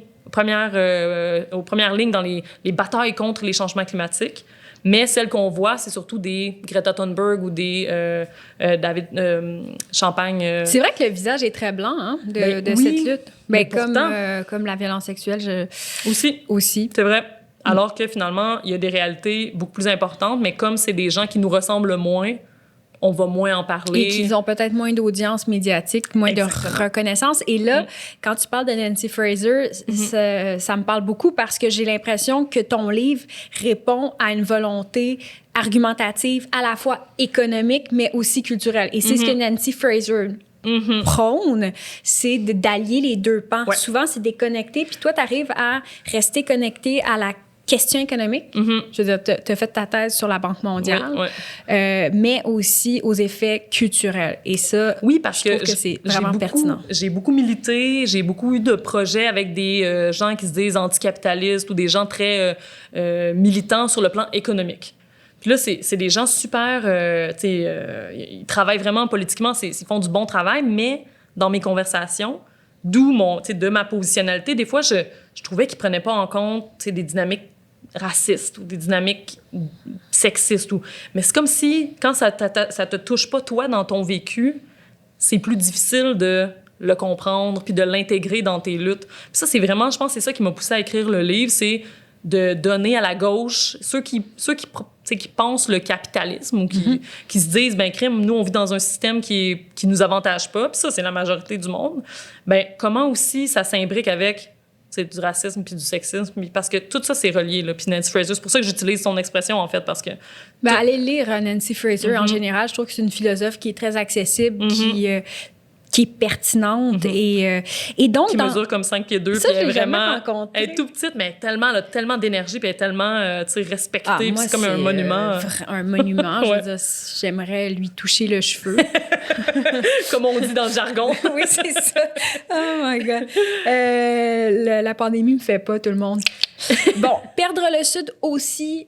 lignes dans les batailles contre les changements climatiques. Mais celles qu'on voit, c'est surtout des Greta Thunberg ou des David Champagne. C'est vrai que le visage est très blanc hein, de oui, cette lutte. mais pourtant, comme la violence sexuelle. Aussi. C'est vrai. Alors que finalement, il y a des réalités beaucoup plus importantes, mais comme c'est des gens qui nous ressemblent moins, on va moins en parler. Et qu'ils ont peut-être moins d'audience médiatique, moins Exactement. de reconnaissance. Et là, quand tu parles de Nancy Fraser, ça me parle beaucoup parce que j'ai l'impression que ton livre répond à une volonté argumentative à la fois économique, mais aussi culturelle. Et c'est ce que Nancy Fraser prône, c'est d'allier les deux pans. Ouais. Souvent, c'est déconnecté, puis toi, tu arrives à rester connecté à la question économique. Je veux dire, tu as fait ta thèse sur la Banque mondiale, mais aussi aux effets culturels. Et ça, oui, parce je trouve que c'est vraiment pertinent. J'ai beaucoup milité, j'ai beaucoup eu de projets avec des gens qui se disent anticapitalistes ou des gens très militants sur le plan économique. Puis là, c'est des gens super... ils travaillent vraiment politiquement, ils font du bon travail, mais dans mes conversations, de ma positionnalité, des fois, je trouvais qu'ils prenaient pas en compte des dynamiques racistes ou des dynamiques sexistes. Mais c'est comme si, quand ça te touche pas, toi, dans ton vécu, c'est plus difficile de le comprendre puis de l'intégrer dans tes luttes. Puis ça, c'est vraiment, je pense, c'est ça qui m'a poussé à écrire le livre, c'est de donner à la gauche, ceux qui pensent le capitalisme ou qui se disent, ben crime, nous, on vit dans un système qui nous avantage pas, puis ça, c'est la majorité du monde. Ben comment aussi ça s'imbrique avec du racisme puis du sexisme, parce que tout ça, c'est relié. Là. Puis Nancy Fraser, c'est pour ça que j'utilise son expression, en fait, parce que... Allez lire Nancy Fraser. En général, je trouve que c'est une philosophe qui est très accessible, qui est pertinente. Et donc... Qui mesure comme 5 pieds 2, puis elle est vraiment... rencontrée. Elle est tout petite, mais elle a tellement d'énergie, puis elle est tellement respectée, puis moi, c'est comme un monument. Un monument. Je veux dire, j'aimerais lui toucher le cheveu. Comme on dit dans le jargon. Oui, c'est ça. Oh my God. La pandémie me fait pas, tout le monde. Bon, perdre le Sud aussi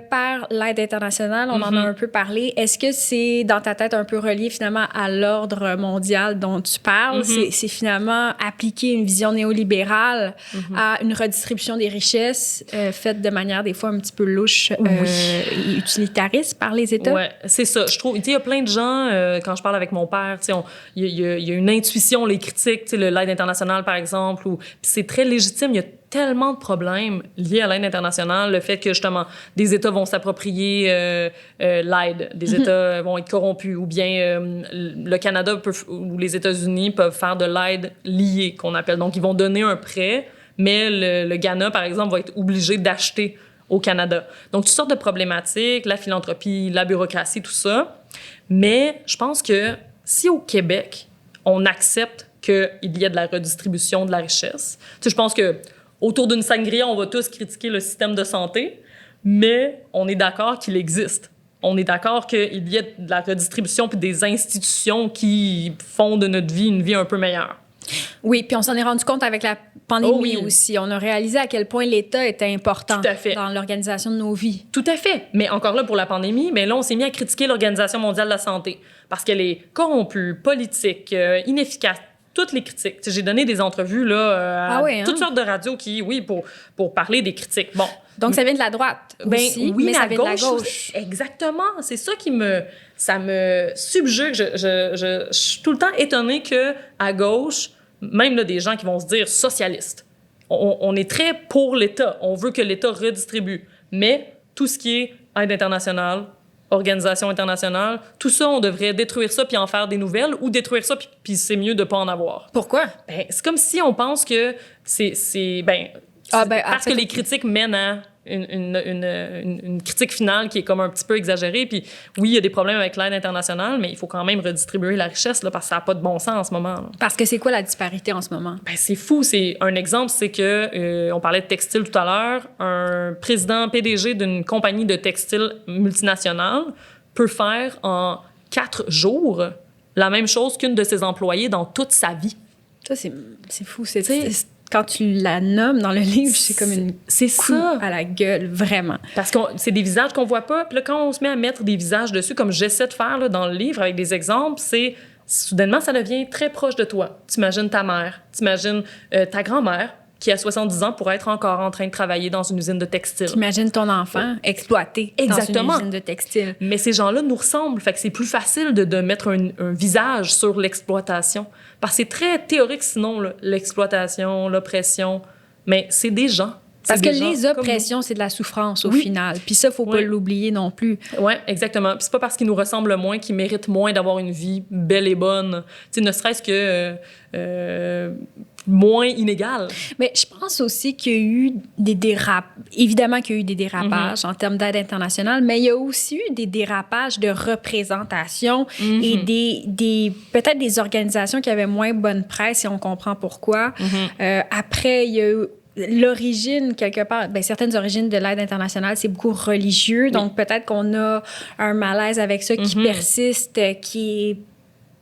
par l'aide internationale, on en a un peu parlé. Est-ce que c'est dans ta tête un peu relié finalement à l'ordre mondial dont tu parles? C'est finalement appliquer une vision néolibérale à une redistribution des richesses faite de manière des fois un petit peu louche et utilitariste par les États? Oui, c'est ça. Je trouve, il y a plein de gens, quand je parle avec mon père, il y a une intuition, les critiques, l'aide internationale par exemple, c'est très légitime. Il y a tellement de problèmes liés à l'aide internationale, le fait que, justement, des États vont s'approprier l'aide, des États vont être corrompus, ou bien le Canada ou les États-Unis peuvent faire de l'aide liée, qu'on appelle. Donc, ils vont donner un prêt, mais le Ghana, par exemple, va être obligé d'acheter au Canada. Donc, toutes sortes de problématiques, la philanthropie, la bureaucratie, tout ça. Mais je pense que si au Québec, on accepte qu'il y ait de la redistribution de la richesse, je pense que autour d'une sangria, on va tous critiquer le système de santé, mais on est d'accord qu'il existe. On est d'accord qu'il y ait de la redistribution puis des institutions qui font de notre vie une vie un peu meilleure. Oui, puis on s'en est rendu compte avec la pandémie aussi. On a réalisé à quel point l'État était important dans l'organisation de nos vies. Tout à fait. Mais encore là, pour la pandémie, mais là, on s'est mis à critiquer l'Organisation mondiale de la santé parce qu'elle est corrompue, politique, inefficace. Toutes les critiques. J'ai donné des entrevues là, à toutes sortes de radios pour parler des critiques. Bon. Donc, ça vient de la droite aussi, oui, mais ça à vient gauche, de la gauche. Exactement. C'est ça qui me subjugue. Je suis tout le temps étonnée qu'à gauche, même là, des gens qui vont se dire socialistes, on est très pour l'État. On veut que l'État redistribue. Mais tout ce qui est aide internationale, organisation internationale, tout ça, on devrait détruire ça puis en faire des nouvelles ou détruire ça puis c'est mieux de pas en avoir. Pourquoi? C'est comme si on pense que parce que les critiques mènent à une critique finale qui est comme un petit peu exagérée. Puis oui, il y a des problèmes avec l'aide internationale, mais il faut quand même redistribuer la richesse, là, parce que ça n'a pas de bon sens en ce moment. Là. Parce que c'est quoi la disparité en ce moment? Ben, c'est fou. Un exemple, c'est que, on parlait de textile tout à l'heure, un président PDG d'une compagnie de textile multinationale peut faire en 4 jours la même chose qu'une de ses employés dans toute sa vie. Ça, c'est fou. Quand tu la nommes dans le livre, c'est comme une coup à la gueule, vraiment. Parce que c'est des visages qu'on voit pas. Puis là, quand on se met à mettre des visages dessus, comme j'essaie de faire là, dans le livre avec des exemples, c'est soudainement, ça devient très proche de toi. T'imagines ta mère, t'imagines ta grand-mère, qui, à 70 ans, pourrait être encore en train de travailler dans une usine de textile. T'imagines ton enfant exploité dans une usine de textile. Mais ces gens-là nous ressemblent. Fait que c'est plus facile de mettre un visage sur l'exploitation. Parce que c'est très théorique, sinon, là, l'exploitation, l'oppression. Mais c'est des gens. Parce que les oppressions, c'est de la souffrance au final. Puis ça, faut pas l'oublier non plus. Oui, exactement. Puis c'est pas parce qu'ils nous ressemblent moins qu'ils méritent moins d'avoir une vie belle et bonne. Tu sais, ne serait-ce que moins inégale. Mais je pense aussi qu'il y a eu des dérapages. Évidemment qu'il y a eu des dérapages en termes d'aide internationale, mais il y a aussi eu des dérapages de représentation et peut-être des organisations qui avaient moins bonne presse, et on comprend pourquoi. Après, il y a eu l'origine, quelque part, certaines origines de l'aide internationale, c'est beaucoup religieux. Donc, peut-être qu'on a un malaise avec ça qui persiste, qui est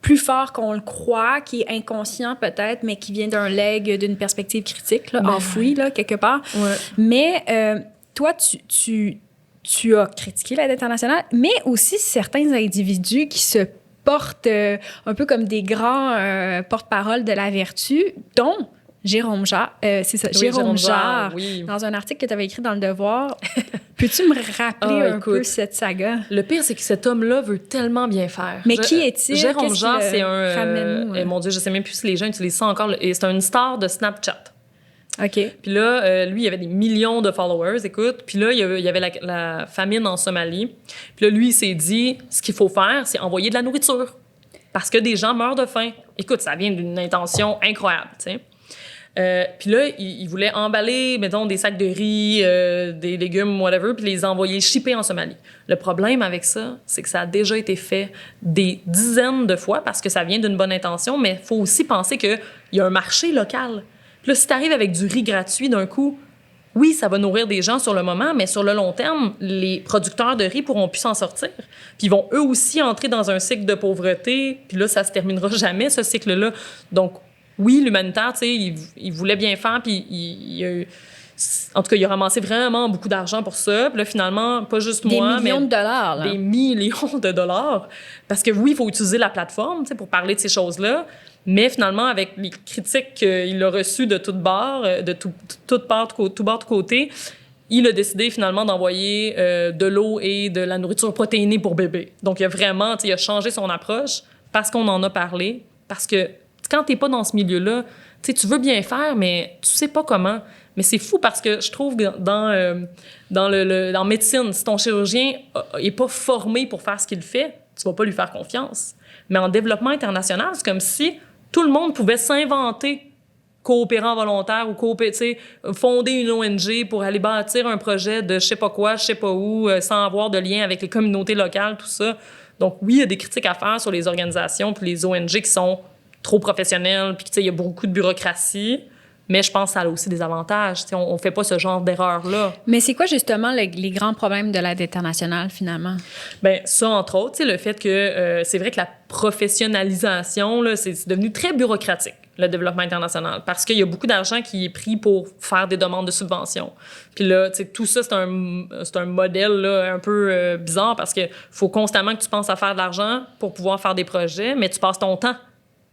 plus fort qu'on le croit, qui est inconscient peut-être, mais qui vient d'un legs, d'une perspective critique, là, enfouie, là, quelque part. Ouais. Mais toi, tu as critiqué l'aide internationale, mais aussi certains individus qui se portent un peu comme des grands porte-parole de la vertu, dont Jérôme Jarre, c'est ça, oui, Jérôme Jarre, dans un article que tu avais écrit dans Le Devoir. Peux-tu me rappeler un peu cette saga? Le pire, c'est que cet homme-là veut tellement bien faire. Mais qui est-il? Jérôme Jarre, c'est un... mon Dieu, je sais même plus si les gens utilisent ça encore. C'est une star de Snapchat. OK. Puis là, lui, il avait des millions de followers, écoute. Puis là, il y avait la famine en Somalie. Puis là, lui, il s'est dit, ce qu'il faut faire, c'est envoyer de la nourriture. Parce que des gens meurent de faim. Écoute, ça vient d'une intention incroyable, tu sais. Puis là, il voulait emballer, mettons, des sacs de riz, des légumes, whatever, puis les envoyer shipper en Somalie. Le problème avec ça, c'est que ça a déjà été fait des dizaines de fois parce que ça vient d'une bonne intention, mais il faut aussi penser qu'il y a un marché local. Puis là, si tu arrives avec du riz gratuit d'un coup, oui, ça va nourrir des gens sur le moment, mais sur le long terme, les producteurs de riz pourront plus s'en sortir. Puis ils vont eux aussi entrer dans un cycle de pauvreté, puis là, ça se terminera jamais, ce cycle-là. Donc, oui, l'humanitaire, tu sais, il voulait bien faire, puis en tout cas, il a ramassé vraiment beaucoup d'argent pour ça. Puis là, finalement, pas juste moi, mais... Des millions de dollars, là. Des millions de dollars. Parce que oui, il faut utiliser la plateforme, tu sais, pour parler de ces choses-là. Mais finalement, avec les critiques qu'il a reçues de toutes barres, de tout bord de côté, il a décidé finalement d'envoyer de l'eau et de la nourriture protéinée pour bébés. Donc, il a vraiment, tu sais, il a changé son approche parce qu'on en a parlé, parce que quand t'es pas dans ce milieu-là, tu veux bien faire, mais tu sais pas comment. Mais c'est fou parce que je trouve que dans médecine, si ton chirurgien est pas formé pour faire ce qu'il fait, tu vas pas lui faire confiance. Mais en développement international, c'est comme si tout le monde pouvait s'inventer coopérant volontaire ou fonder une ONG pour aller bâtir un projet de je sais pas quoi, je sais pas où, sans avoir de lien avec les communautés locales, tout ça. Donc oui, il y a des critiques à faire sur les organisations puis les ONG qui sont trop professionnel, puis il y a beaucoup de bureaucratie, mais je pense que ça a aussi des avantages. On fait pas ce genre d'erreur-là. Mais c'est quoi, justement, les grands problèmes de l'aide internationale, finalement? Bien, ça, entre autres, le fait que c'est vrai que la professionnalisation, là, c'est devenu très bureaucratique, le développement international, parce qu'il y a beaucoup d'argent qui est pris pour faire des demandes de subventions. Puis là, tout ça, c'est un modèle là, un peu bizarre, parce qu'il faut constamment que tu penses à faire de l'argent pour pouvoir faire des projets, mais tu passes ton temps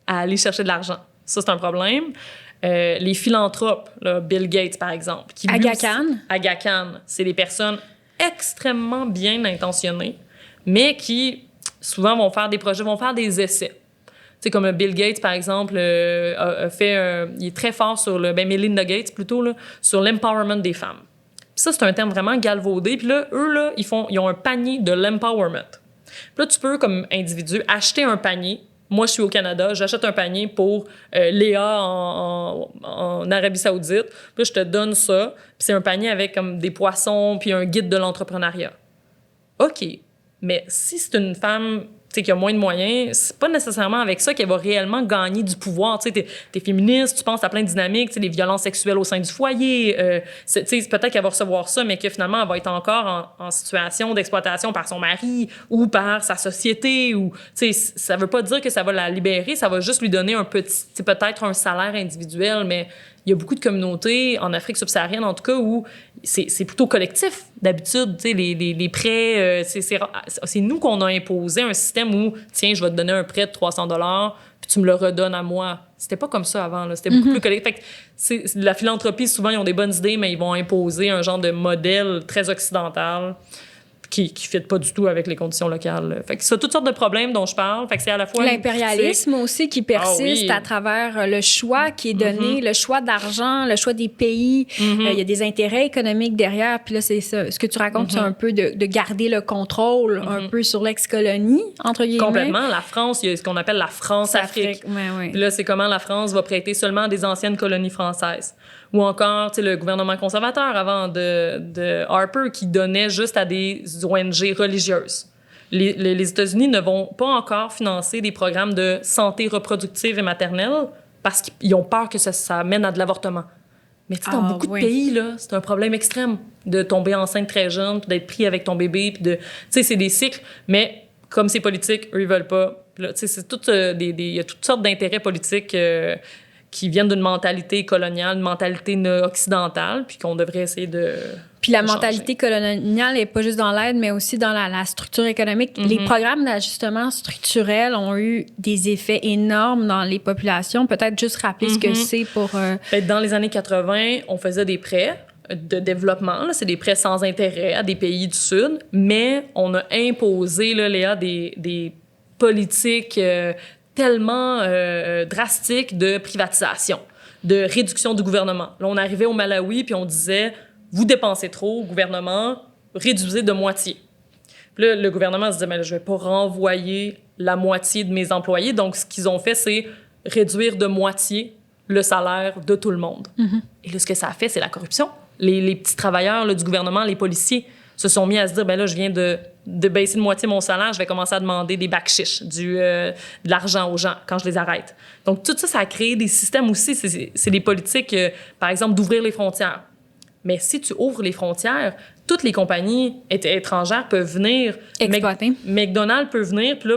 à aller chercher de l'argent. Ça, c'est un problème. Les philanthropes, là, Bill Gates, par exemple. Aga Khan. Aga Khan, c'est des personnes extrêmement bien intentionnées, mais qui, souvent, vont faire des projets, vont faire des essais. Tu sais, comme Bill Gates, par exemple, a fait... il est très fort sur Melinda Gates, plutôt, là, sur l'empowerment des femmes. Puis ça, c'est un terme vraiment galvaudé. Puis là, eux, là, ils ont un panier de l'empowerment. Puis là, tu peux, comme individu, acheter un panier Moi, je suis au Canada, j'achète un panier pour Léa en Arabie Saoudite. Puis là, je te donne ça. Puis c'est un panier avec comme des poissons puis un guide de l'entrepreneuriat. OK. Mais si c'est une femme qui a moins de moyens, c'est pas nécessairement avec ça qu'elle va réellement gagner du pouvoir. Tu sais, t'es féministe, tu penses à plein de dynamiques, les violences sexuelles au sein du foyer. Peut-être qu'elle va recevoir ça, mais que finalement, elle va être encore en situation d'exploitation par son mari ou par sa société. Ou, ça veut pas dire que ça va la libérer, ça va juste lui donner peut-être un salaire individuel, mais il y a beaucoup de communautés, en Afrique subsaharienne en tout cas, où c'est plutôt collectif d'habitude. Les prêts, c'est nous qu'on a imposé un système où, tiens, je vais te donner un prêt de 300 $, puis tu me le redonnes à moi. C'était pas comme ça avant, là. C'était beaucoup plus collectif. Fait que la philanthropie, souvent, ils ont des bonnes idées, mais ils vont imposer un genre de modèle très occidental qui ne fit pas du tout avec les conditions locales. Fait que c'est toutes sortes de problèmes dont je parle. Fait que c'est à la fois l'impérialisme aussi qui persiste à travers le choix qui est donné, le choix d'argent, le choix des pays. Il y a des intérêts économiques derrière. Puis là, c'est ça. Ce que tu racontes, c'est un peu de garder le contrôle un peu sur l'ex-colonie, entre guillemets. Complètement. La France, il y a ce qu'on appelle la France-Afrique. Ouais. Puis là, c'est comment la France va prêter seulement à des anciennes colonies françaises. Ou encore, le gouvernement conservateur avant de Harper qui donnait juste à des ONG religieuses. Les États-Unis ne vont pas encore financer des programmes de santé reproductive et maternelle parce qu'ils ont peur que ça mène à de l'avortement. Mais dans beaucoup de pays, là, c'est un problème extrême de tomber enceinte très jeune, puis d'être pris avec ton bébé, puis c'est des cycles. Mais comme c'est politique, eux, ils veulent pas. Là, c'est tout, il y a toutes sortes d'intérêts politiques qui viennent d'une mentalité coloniale, une mentalité occidentale, puis qu'on devrait essayer de... Puis la mentalité coloniale n'est pas juste dans l'aide, mais aussi dans la structure économique. Les programmes d'ajustement structurel ont eu des effets énormes dans les populations. Peut-être juste rappeler ce que c'est pour... Dans les années 80, on faisait des prêts de développement. Là, c'est des prêts sans intérêt à des pays du Sud, mais on a imposé, là, Léa, des politiques... tellement drastique de privatisation, de réduction du gouvernement. Là, on arrivait au Malawi, puis on disait, vous dépensez trop, gouvernement, réduisez de moitié. Puis là, le gouvernement se disait, mais là, je vais pas renvoyer la moitié de mes employés. Donc, ce qu'ils ont fait, c'est réduire de moitié le salaire de tout le monde. Et là, ce que ça a fait, c'est la corruption. Les petits travailleurs là, du gouvernement, les policiers, se sont mis à se dire, ben là, je viens de baisser de moitié mon salaire, je vais commencer à demander des backshish, de l'argent aux gens quand je les arrête. Donc, tout ça, ça a créé des systèmes aussi. C'est des politiques, par exemple, d'ouvrir les frontières. Mais si tu ouvres les frontières, toutes les compagnies étrangères peuvent venir. Exploiter. McDonald's peut venir, puis là,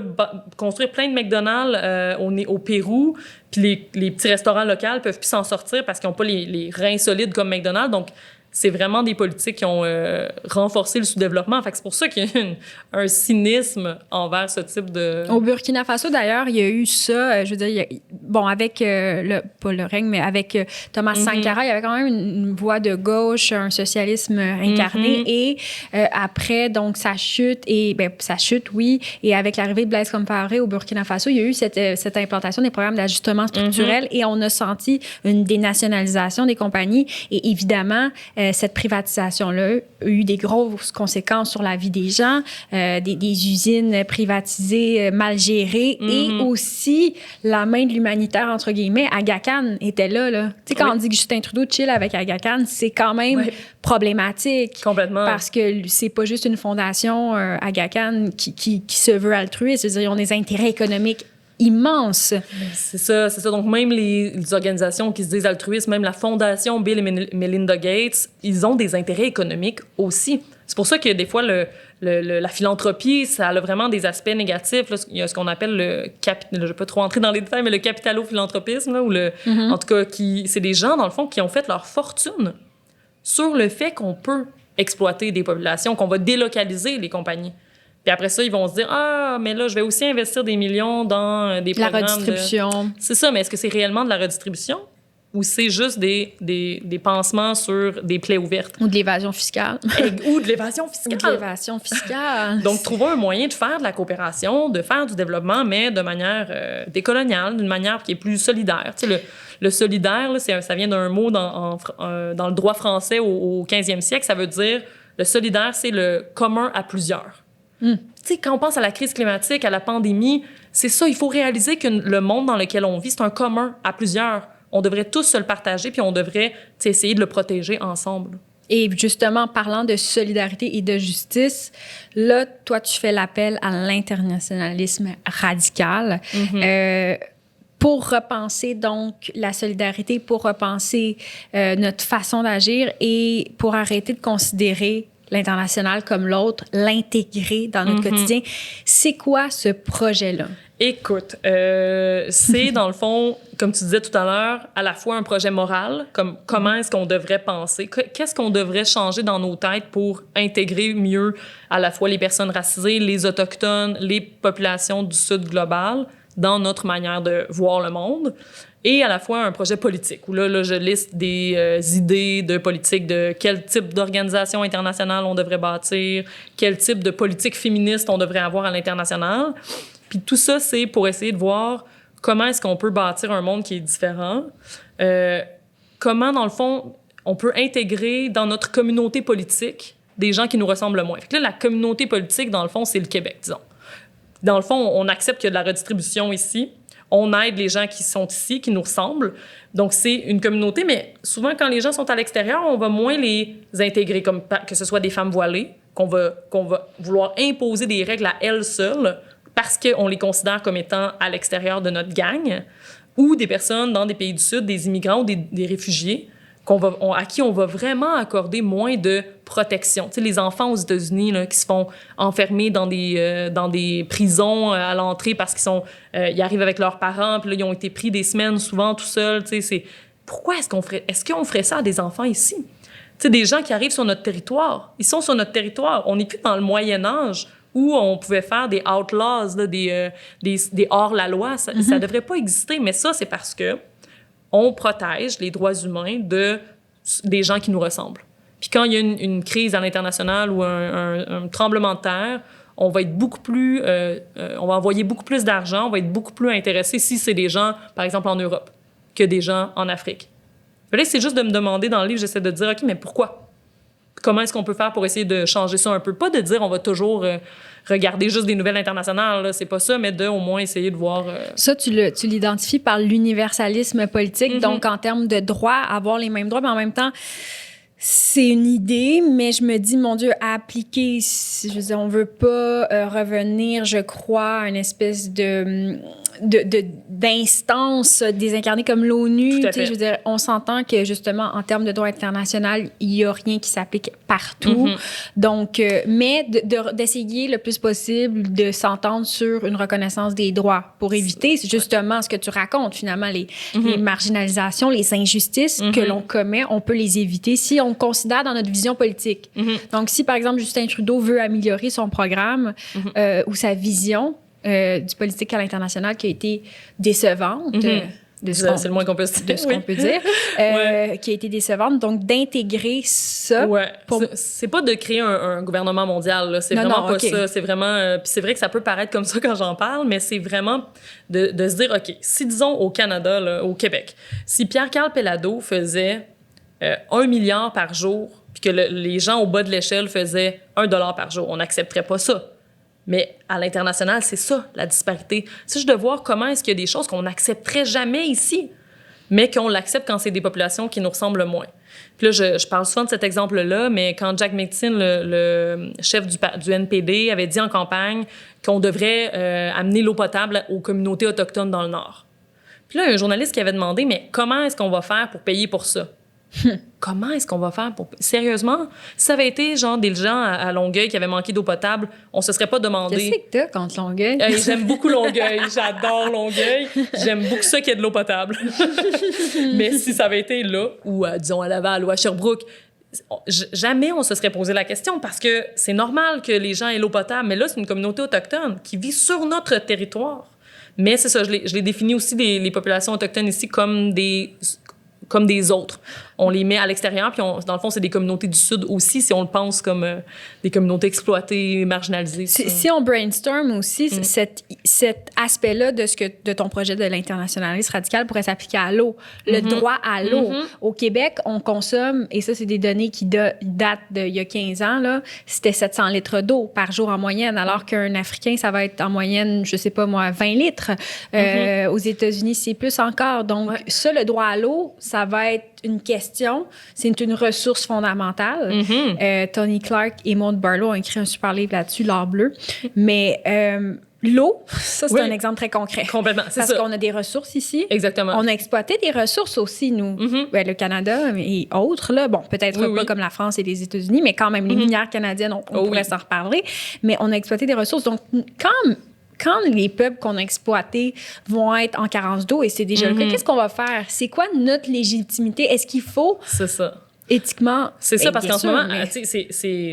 construire plein de McDonald's au Pérou, puis les petits restaurants locaux peuvent plus s'en sortir parce qu'ils n'ont pas les reins solides comme McDonald's. Donc, c'est vraiment des politiques qui ont renforcé le sous-développement. Fait que c'est pour ça qu'il y a un cynisme envers ce type de... Au Burkina Faso, d'ailleurs, il y a eu ça, je veux dire, avec, pas le règne, mais avec Thomas Sankara, il y avait quand même une voix de gauche, un socialisme incarné. Et après, donc, sa chute, et avec l'arrivée de Blaise Compaoré au Burkina Faso, il y a eu cette implantation des programmes d'ajustement structurel et on a senti une dénationalisation des compagnies. Et évidemment, cette privatisation-là a eu des grosses conséquences sur la vie des gens, des usines privatisées, mal gérées, et aussi la main de l'humanitaire, entre guillemets. Aga Khan était là. Tu sais, quand on dit que Justin Trudeau chill avec Aga Khan, c'est quand même problématique. Complètement. Parce que c'est pas juste une fondation, Aga Khan, qui se veut altruiste. C'est-à-dire, ils ont des intérêts économiques immense. C'est ça. Donc, même les organisations qui se disent altruistes, même la fondation Bill et Melinda Gates, ils ont des intérêts économiques aussi. C'est pour ça que des fois, la philanthropie, ça a vraiment des aspects négatifs. Là, il y a ce qu'on appelle je ne vais pas trop entrer dans les détails, mais le capitalo-philanthropisme, là, en tout cas, c'est des gens, dans le fond, qui ont fait leur fortune sur le fait qu'on peut exploiter des populations, qu'on va délocaliser les compagnies. Puis après ça, ils vont se dire « Ah, mais là, je vais aussi investir des millions dans des programmes... » La redistribution. C'est ça, mais est-ce que c'est réellement de la redistribution ou c'est juste des pansements sur des plaies ouvertes? Ou de l'évasion fiscale. Ou de l'évasion fiscale. Ou de l'évasion fiscale. Donc, trouvons un moyen de faire de la coopération, de faire du développement, mais de manière décoloniale, d'une manière qui est plus solidaire. Tu sais, le solidaire, là, ça vient d'un mot dans le droit français au 15e siècle. Ça veut dire, le solidaire, c'est le commun à plusieurs. tu sais, quand on pense à la crise climatique, à la pandémie, c'est ça, il faut réaliser que le monde dans lequel on vit, c'est un commun à plusieurs. On devrait tous se le partager, puis on devrait essayer de le protéger ensemble. Et justement, parlant de solidarité et de justice, là, toi, tu fais l'appel à l'internationalisme radical. Pour repenser donc la solidarité, pour repenser notre façon d'agir et pour arrêter de considérer l'international comme l'autre, l'intégrer dans notre quotidien. C'est quoi ce projet-là? Écoute, c'est dans le fond, comme tu disais tout à l'heure, à la fois un projet moral, comme comment est-ce qu'on devrait penser, qu'est-ce qu'on devrait changer dans nos têtes pour intégrer mieux à la fois les personnes racisées, les autochtones, les populations du Sud global dans notre manière de voir le monde, et à la fois un projet politique, où là je liste des idées de politique, de quel type d'organisation internationale on devrait bâtir, quel type de politique féministe on devrait avoir à l'international. Puis tout ça, c'est pour essayer de voir comment est-ce qu'on peut bâtir un monde qui est différent, comment, dans le fond, on peut intégrer dans notre communauté politique des gens qui nous ressemblent moins. Fait que là, la communauté politique, dans le fond, c'est le Québec, disons. Dans le fond, on accepte qu'il y a de la redistribution ici. On aide les gens qui sont ici, qui nous ressemblent. Donc, c'est une communauté, mais souvent, quand les gens sont à l'extérieur, on va moins les intégrer, comme que ce soit des femmes voilées, qu'on va vouloir imposer des règles à elles seules parce qu'on les considère comme étant à l'extérieur de notre gang, ou des personnes dans des pays du Sud, des immigrants ou des réfugiés, à qui on va vraiment accorder moins de protection. Tu sais, les enfants aux États-Unis là, qui se font enfermer dans des prisons à l'entrée parce ils arrivent avec leurs parents, puis là, ils ont été pris des semaines souvent tout seuls. Tu sais, pourquoi est-ce qu'on ferait ça à des enfants ici? Tu sais, des gens qui arrivent sur notre territoire. Ils sont sur notre territoire. On n'est plus dans le Moyen-Âge où on pouvait faire des outlaws, là, des hors-la-loi. Ça ne devrait pas exister, mais ça, c'est parce que on protège les droits humains des gens qui nous ressemblent. Puis quand il y a une crise à l'international ou un tremblement de terre, on va être beaucoup plus... on va envoyer beaucoup plus d'argent, on va être beaucoup plus intéressé si c'est des gens, par exemple, en Europe, que des gens en Afrique. Là, c'est juste de me demander dans le livre, j'essaie de dire, OK, mais pourquoi? Comment est-ce qu'on peut faire pour essayer de changer ça un peu? Pas de dire on va toujours regarder juste des nouvelles internationales, là, c'est pas ça, mais de au moins essayer de voir... Ça, tu l'identifies par l'universalisme politique, donc en termes de droits, avoir les mêmes droits, mais en même temps, c'est une idée, mais je me dis, mon Dieu, à appliquer, je veux dire, on veut pas revenir, je crois, à une espèce d'instance désincarnée comme l'ONU. Tu sais, je veux dire, on s'entend que justement, en termes de droit international, il y a rien qui s'applique partout. Donc, mais d'essayer le plus possible de s'entendre sur une reconnaissance des droits pour éviter justement ce que tu racontes, finalement, les marginalisations, les injustices que l'on commet, on peut les éviter si on considère dans notre vision politique. Donc, si, par exemple, Justin Trudeau veut améliorer son programme ou sa vision du politique à l'international qui a été décevante, c'est le moins qu'on peut dire. De ce qu'on peut dire, qui a été décevante. Donc, d'intégrer ça. Ouais. C'est pas de créer un gouvernement mondial, là. C'est vraiment pas ça. C'est vraiment... puis c'est vrai que ça peut paraître comme ça quand j'en parle, mais c'est vraiment de se dire, OK, si, disons, au Canada, là, au Québec, si Pierre-Carl Péladeau faisait 1 milliard par jour, puis que les gens au bas de l'échelle faisaient $1 par jour, on n'accepterait pas ça. Mais à l'international, c'est ça, la disparité. C'est juste de voir comment est-ce qu'il y a des choses qu'on n'accepterait jamais ici, mais qu'on l'accepte quand c'est des populations qui nous ressemblent moins. Puis là, je parle souvent de cet exemple-là, mais quand Jack Minchin, le chef du NPD, avait dit en campagne qu'on devrait amener l'eau potable aux communautés autochtones dans le Nord. Puis là, il y a un journaliste qui avait demandé, mais comment est-ce qu'on va faire pour payer pour ça? Comment est-ce qu'on va faire pour... Sérieusement, si ça avait été genre des gens à Longueuil qui avaient manqué d'eau potable, on se serait pas demandé... Qu'est-ce que t'as contre Longueuil? J'aime beaucoup Longueuil. J'adore Longueuil. J'aime beaucoup ça qu'il y ait de l'eau potable. Mais si ça avait été là, ou disons à Laval ou à Sherbrooke, jamais on se serait posé la question parce que c'est normal que les gens aient l'eau potable. Mais là, c'est une communauté autochtone qui vit sur notre territoire. Mais c'est ça, je l'ai défini aussi les populations autochtones ici comme des autres. on les met à l'extérieur, puis dans le fond, c'est des communautés du Sud aussi, si on le pense comme des communautés exploitées, marginalisées. Si on brainstorm aussi, cet aspect-là de ton projet de l'internationalisme radical pourrait s'appliquer à l'eau. Le droit à l'eau. Au Québec, on consomme, et ça, c'est des données qui datent d'il y a 15 ans, là, c'était 700 litres d'eau par jour en moyenne, alors qu'un Africain, ça va être en moyenne, je sais pas moi, 20 litres. Aux États-Unis, c'est plus encore. Donc, ça, le droit à l'eau, ça va être une question, c'est une ressource fondamentale. Tony Clark et Maud Barlow ont écrit un super livre là-dessus, L'or bleu. Mais l'eau, ça, c'est un exemple très concret. Complètement, c'est Parce ça. qu'on a des ressources ici. Exactement. On a exploité des ressources aussi, nous. Ben, le Canada et autres, là. Bon, peut-être pas comme la France et les États-Unis, mais quand même, les minières canadiennes, on pourrait s'en reparler. Mais on a exploité des ressources. Donc, quand les peuples qu'on a exploités vont être en carence d'eau, et c'est déjà le cas, qu'est-ce qu'on va faire? C'est quoi notre légitimité? Est-ce qu'il faut... C'est ça. Éthiquement. C'est ça, parce qu'en ce moment, mais...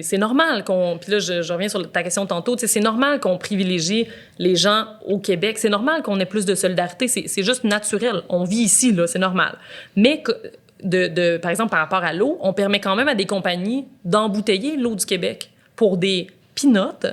c'est normal qu'on. Puis là, je reviens sur ta question tantôt. C'est normal qu'on privilégie les gens au Québec. C'est normal qu'on ait plus de solidarité. C'est juste naturel. On vit ici, là, c'est normal. Mais par exemple, par rapport à l'eau, on permet quand même à des compagnies d'embouteiller l'eau du Québec pour des peanuts,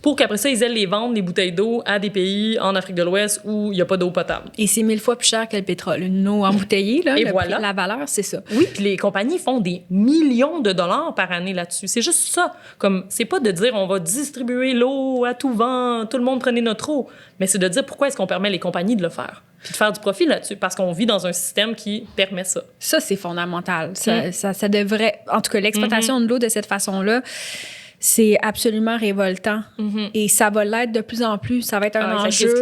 pour qu'après ça, ils aillent les vendre, les bouteilles d'eau, à des pays en Afrique de l'Ouest où il n'y a pas d'eau potable. Et c'est 1000 fois plus cher que le pétrole. Une eau embouteillée, là, et voilà. La valeur, c'est ça. Oui, puis les compagnies font des millions de dollars par année là-dessus. C'est juste ça. Comme, c'est pas de dire on va distribuer l'eau à tout vent, tout le monde prenez notre eau, mais c'est de dire pourquoi est-ce qu'on permet les compagnies de le faire, puis de faire du profit là-dessus, parce qu'on vit dans un système qui permet ça. Ça, c'est fondamental. Ça devrait... En tout cas, l'exploitation de l'eau de cette façon-là, c'est absolument révoltant. Et ça va l'être de plus en plus. Ça va être un enjeu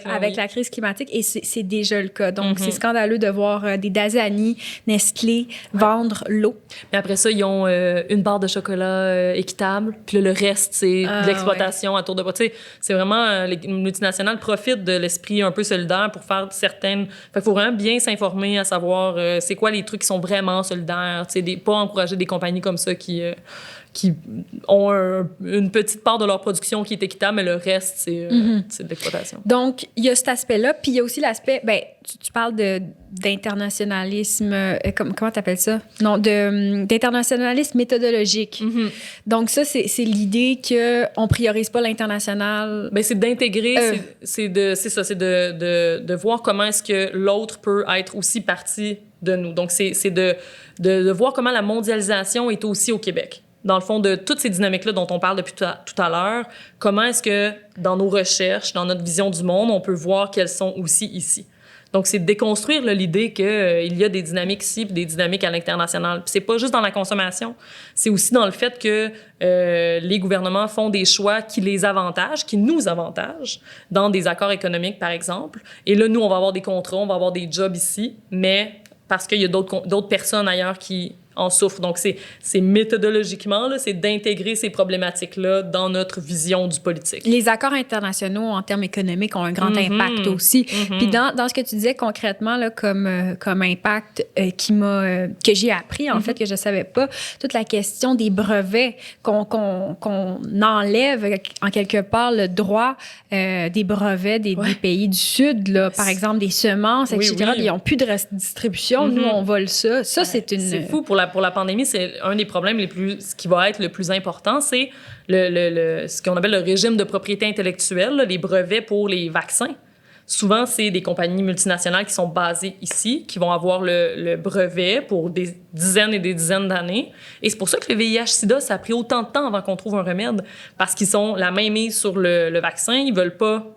avec la crise climatique. Et c'est déjà le cas. Donc, c'est scandaleux de voir des Dasani, Nestlé vendre l'eau. Mais après ça, ils ont une barre de chocolat équitable. Puis là, le reste, c'est de l'exploitation à tour de bras. Tu sais, c'est vraiment... les multinationales profitent de l'esprit un peu solidaire pour faire certaines... Fait qu'il faut vraiment bien s'informer à savoir c'est quoi les trucs qui sont vraiment solidaires. Tu sais, pas encourager des compagnies comme ça qui ont une petite part de leur production qui est équitable, mais le reste, c'est de l'exploitation. Donc, il y a cet aspect-là, puis il y a aussi l'aspect... Ben, tu parles d'internationalisme... comment t'appelles ça? Non, d'internationalisme méthodologique. Donc, ça, c'est l'idée qu'on priorise pas l'international. Ben, c'est d'intégrer, c'est de voir comment est-ce que l'autre peut être aussi partie de nous. Donc, c'est de voir comment la mondialisation est aussi au Québec. Dans le fond, de toutes ces dynamiques-là dont on parle depuis tout à l'heure, comment est-ce que, dans nos recherches, dans notre vision du monde, on peut voir qu'elles sont aussi ici? Donc, c'est de déconstruire l'idée qu'il y a des dynamiques ici et des dynamiques à l'international. Puis c'est pas juste dans la consommation, c'est aussi dans le fait que les gouvernements font des choix qui les avantagent, qui nous avantagent, dans des accords économiques, par exemple. Et là, nous, on va avoir des contrats, on va avoir des jobs ici, mais parce qu'il y a d'autres personnes ailleurs qui en souffrent. Donc, c'est méthodologiquement, là, c'est d'intégrer ces problématiques-là dans notre vision du politique. Les accords internationaux, en termes économiques, ont un grand impact aussi. Puis dans ce que tu disais concrètement, là, comme impact que j'ai appris, en fait, que je savais pas, toute la question des brevets, qu'on enlève, en quelque part, le droit des brevets des pays du Sud, là, par exemple, des semences, etc. Ils n'ont plus de distribution. Nous, on vole ça. Ça, c'est une... C'est fou. Pour la pandémie, c'est un des problèmes ce qui va être le plus important, c'est ce qu'on appelle le régime de propriété intellectuelle, là, les brevets pour les vaccins. Souvent, c'est des compagnies multinationales qui sont basées ici, qui vont avoir le brevet pour des dizaines et des dizaines d'années. Et c'est pour ça que le VIH-Sida, ça a pris autant de temps avant qu'on trouve un remède, parce qu'ils sont la main mise sur le vaccin. Ils veulent pas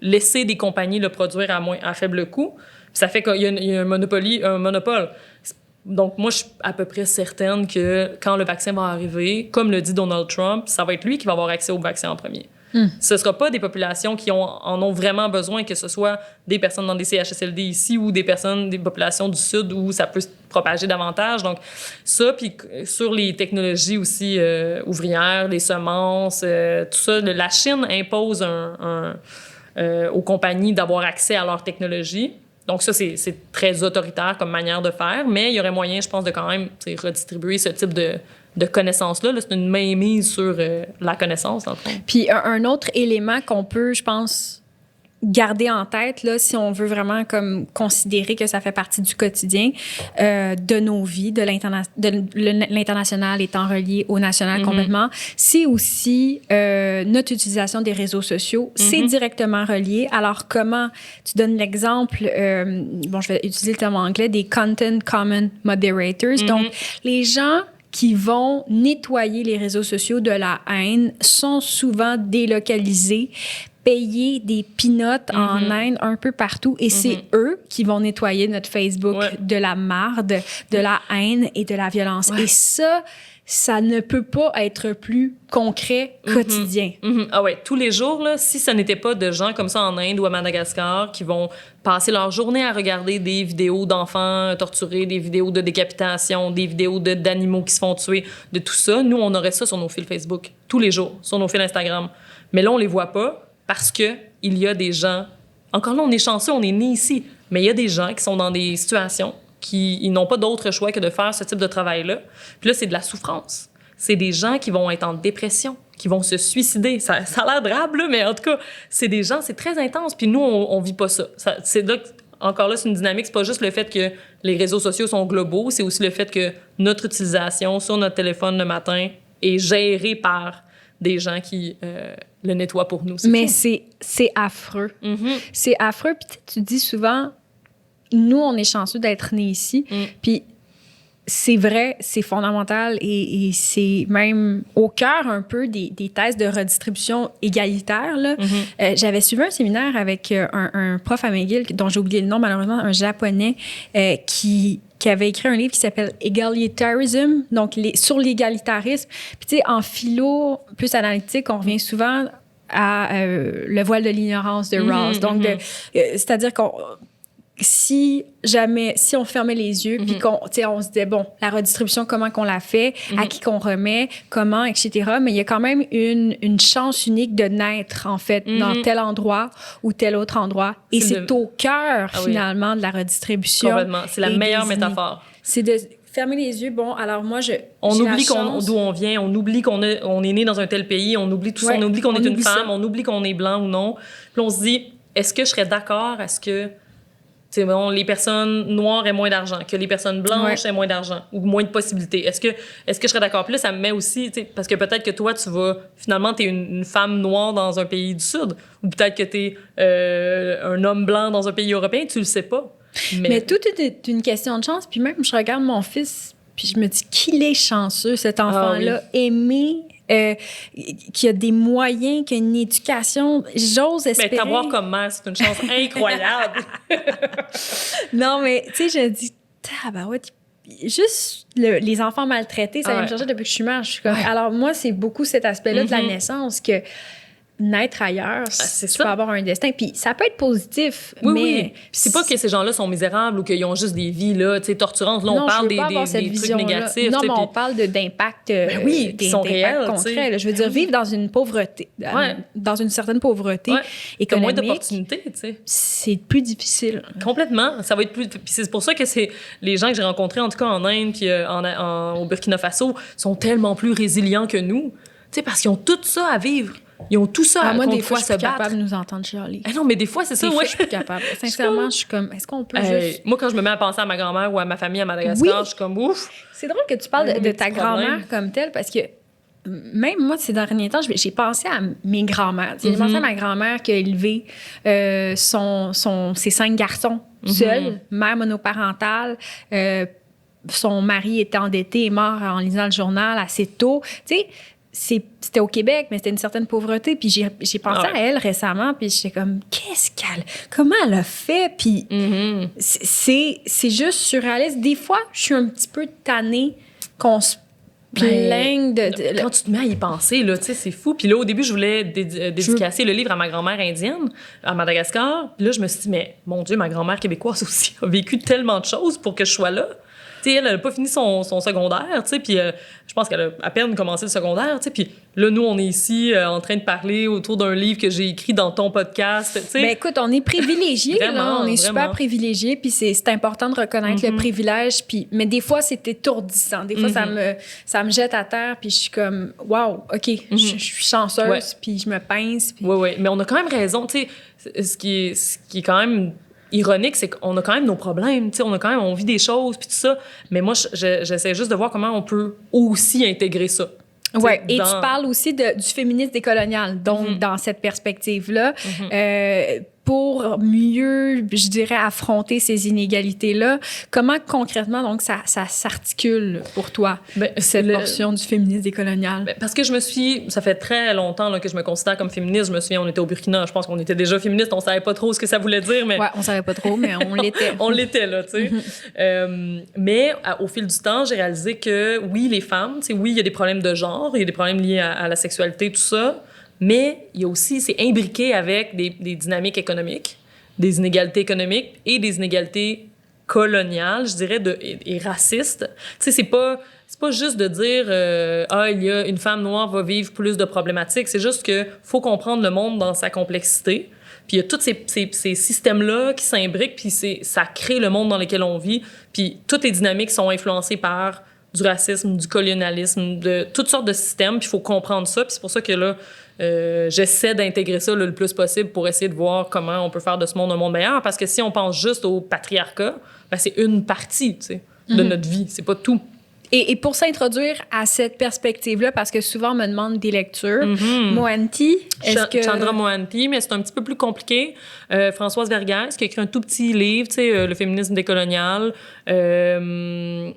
laisser des compagnies le produire à faible coût. Puis ça fait qu'il y a un monopole. Donc, moi, je suis à peu près certaine que quand le vaccin va arriver, comme le dit Donald Trump, ça va être lui qui va avoir accès au vaccin en premier. Ce ne sera pas des populations qui en ont vraiment besoin, que ce soit des personnes dans des CHSLD ici ou des populations du Sud où ça peut se propager davantage. Donc, ça, puis sur les technologies aussi ouvrières, les semences, tout ça, la Chine impose aux compagnies d'avoir accès à leur technologie. Donc ça, c'est très autoritaire comme manière de faire, mais il y aurait moyen, je pense, de quand même redistribuer ce type de connaissances-là. Là, c'est une mainmise sur la connaissance, dans le fond. Puis un autre élément qu'on peut, je pense, garder en tête, là, si on veut vraiment comme considérer que ça fait partie du quotidien de nos vies, de l'international étant relié au national complètement, c'est aussi notre utilisation des réseaux sociaux. C'est directement relié. Alors, comment tu donnes l'exemple, je vais utiliser le terme anglais, des Content Common Moderators. Donc, les gens qui vont nettoyer les réseaux sociaux de la haine sont souvent délocalisés, payer des peanuts en Inde un peu partout. Et c'est eux qui vont nettoyer notre Facebook de la marde, de la haine et de la violence. Et ça ne peut pas être plus concret, quotidien. Ah ouais, tous les jours, là, si ce n'était pas de gens comme ça en Inde ou à Madagascar qui vont passer leur journée à regarder des vidéos d'enfants torturés, des vidéos de décapitation, des vidéos d'animaux qui se font tuer, de tout ça, nous, on aurait ça sur nos fils Facebook, tous les jours, sur nos fils Instagram. Mais là, on les voit pas parce que il y a des gens... Encore là, on est chanceux, on est nés ici, mais il y a des gens qui sont dans des situations ils n'ont pas d'autre choix que de faire ce type de travail-là. Puis là, c'est de la souffrance. C'est des gens qui vont être en dépression, qui vont se suicider. Ça a l'air drabe, là, mais en tout cas, c'est des gens, c'est très intense. Puis nous, on vit pas ça. C'est là, encore là, c'est une dynamique. C'est pas juste le fait que les réseaux sociaux sont globaux, c'est aussi le fait que notre utilisation sur notre téléphone le matin est gérée par des gens qui le nettoient pour nous. Mais c'est affreux. C'est affreux. Puis tu dis souvent... Nous, on est chanceux d'être nés ici. Puis c'est vrai, c'est fondamental et c'est même au cœur un peu des thèses de redistribution égalitaire. Là. J'avais suivi un séminaire avec un prof à McGill, dont j'ai oublié le nom, malheureusement, un Japonais, qui avait écrit un livre qui s'appelle « Egalitarism », donc sur l'égalitarisme. Puis tu sais, en philo plus analytique, on revient souvent à le voile de l'ignorance de Rawls. Donc, c'est-à-dire qu'on... Si on fermait les yeux puis on se disait, bon, la redistribution, comment qu'on la fait, à qui qu'on remet, comment, etc. Mais il y a quand même une chance unique de naître, en fait, dans tel endroit ou tel autre endroit. Et c'est au cœur, finalement, de la redistribution. Complètement. C'est la meilleure métaphore. C'est de fermer les yeux. Bon, alors moi, on oublie d'où on vient, on oublie qu'on est né dans un tel pays, on oublie tout ça, on oublie qu'on est une femme, on oublie qu'on est blanc ou non. Puis on se dit, est-ce que je serais d'accord à ce que bon, les personnes noires aient moins d'argent, que les personnes blanches aient moins d'argent ou moins de possibilités. Est-ce que je serais d'accord? Puis là, ça me met aussi, parce que peut-être que toi, finalement, t'es une femme noire dans un pays du Sud, ou peut-être que t'es un homme blanc dans un pays européen, tu le sais pas. Mais tout est une question de chance. Puis même, je regarde mon fils, puis je me dis qu'il est chanceux, cet enfant-là, aimé, qui a des moyens, qui a une éducation, j'ose espérer. Mais t'avoir comme mère, c'est une chance incroyable. Non, mais tu sais, je dis, tabarouette, juste les enfants maltraités, ça vient me chercher depuis que je suis mère. Je suis comme, alors moi, c'est beaucoup cet aspect-là de la naissance que naître ailleurs, tu peux avoir un destin. Puis ça peut être positif, mais... Oui. Puis c'est pas que ces gens-là sont misérables ou qu'ils ont juste des vies là, torturantes. Là, on parle des trucs négatifs. Non, mais on parle d'impact qui sont réels, concrets. Là. Je veux dire, vivre dans une pauvreté, dans une certaine pauvreté économique, moins d'opportunités, tu sais. C'est plus difficile. Complètement. Ça va être plus... Puis c'est pour ça que c'est les gens que j'ai rencontrés, en tout cas en Inde puis au Burkina Faso, sont tellement plus résilients que nous. Tu sais, parce qu'ils ont tout ça à vivre. Ils ont tout ça à moi, contre des fois, quoi se battre. Je suis capable de nous entendre chialer. Non, mais des fois, c'est ça, je suis plus capable. Sincèrement, je suis comme, est-ce qu'on peut juste... Moi, quand je me mets à penser à ma grand-mère ou à ma famille à Madagascar, je suis comme, ouf! C'est drôle que tu parles de ta grand-mère comme telle, parce que même moi, ces derniers temps, j'ai pensé à mes grands-mères. J'ai pensé à ma grand-mère qui a élevé ses 5 garçons seule, mère monoparentale. Son mari était endetté et mort en lisant le journal assez tôt. Tu sais, c'était au Québec, mais c'était une certaine pauvreté. Puis j'ai pensé à elle récemment, puis j'étais comme, comment elle a fait? Puis c'est juste surréaliste. Des fois, je suis un petit peu tannée qu'on se plaigne de... Quand tu te mets à y penser, là, tu sais, c'est fou. Puis là, au début, je voulais dédicacer le livre à ma grand-mère indienne, à Madagascar. Puis là, je me suis dit, mais mon Dieu, ma grand-mère québécoise aussi a vécu tellement de choses pour que je sois là. sais, elle a pas fini son secondaire, tu sais, puis je pense qu'elle a à peine commencé le secondaire, tu sais, puis là, nous, on est ici en train de parler autour d'un livre que j'ai écrit dans ton podcast, tu sais. Ben écoute, on est privilégiés, là, Vraiment, on est vraiment. super privilégiés, puis c'est important de reconnaître le privilège, puis mais des fois, c'est étourdissant. Des fois, ça me jette à terre, puis je suis comme, wow, OK, je suis chanceuse, Ouais. puis je me pince. Puis... Oui, mais on a quand même raison, tu sais, ce qui est quand même ironique, c'est qu'on a quand même nos problèmes, tu sais, on vit des choses, puis tout ça, mais moi, j'essaie juste de voir comment on peut aussi intégrer ça. Ouais, et dans... tu parles aussi du féminisme décolonial, donc dans cette perspective-là, pour mieux, je dirais, affronter ces inégalités-là. Comment concrètement, donc, ça s'articule pour toi, cette portion du féminisme décolonial? Ben, parce que ça fait très longtemps là, que je me considère comme féministe. Je me souviens, on était au Burkina, je pense qu'on était déjà féministe, on savait pas trop ce que ça voulait dire, mais... Ouais, on savait pas trop, mais on l'était. On l'était, là, tu sais. Mais au fil du temps, j'ai réalisé que, oui, les femmes, tu sais, oui, il y a des problèmes de genre, il y a des problèmes liés à la sexualité, tout ça, mais il y a aussi, c'est imbriqué avec des dynamiques économiques, des inégalités économiques et des inégalités coloniales, je dirais, et racistes. Tu sais, c'est pas juste de dire il y a une femme noire va vivre plus de problématiques, c'est juste que faut comprendre le monde dans sa complexité. Puis il y a tous ces systèmes-là qui s'imbriquent, puis ça crée le monde dans lequel on vit. Puis toutes les dynamiques sont influencées par du racisme, du colonialisme, de toutes sortes de systèmes, puis il faut comprendre ça. Puis c'est pour ça que là, j'essaie d'intégrer ça là, le plus possible pour essayer de voir comment on peut faire de ce monde un monde meilleur. Parce que si on pense juste au patriarcat, ben c'est une partie, tu sais, de notre vie. C'est pas tout. Et pour s'introduire à cette perspective-là, parce que souvent on me demande des lectures, Mohanty, est-ce que... Chandra Mohanty, mais c'est un petit peu plus compliqué. Françoise Vergès, qui a écrit un tout petit livre, tu sais, Le féminisme décolonial. Il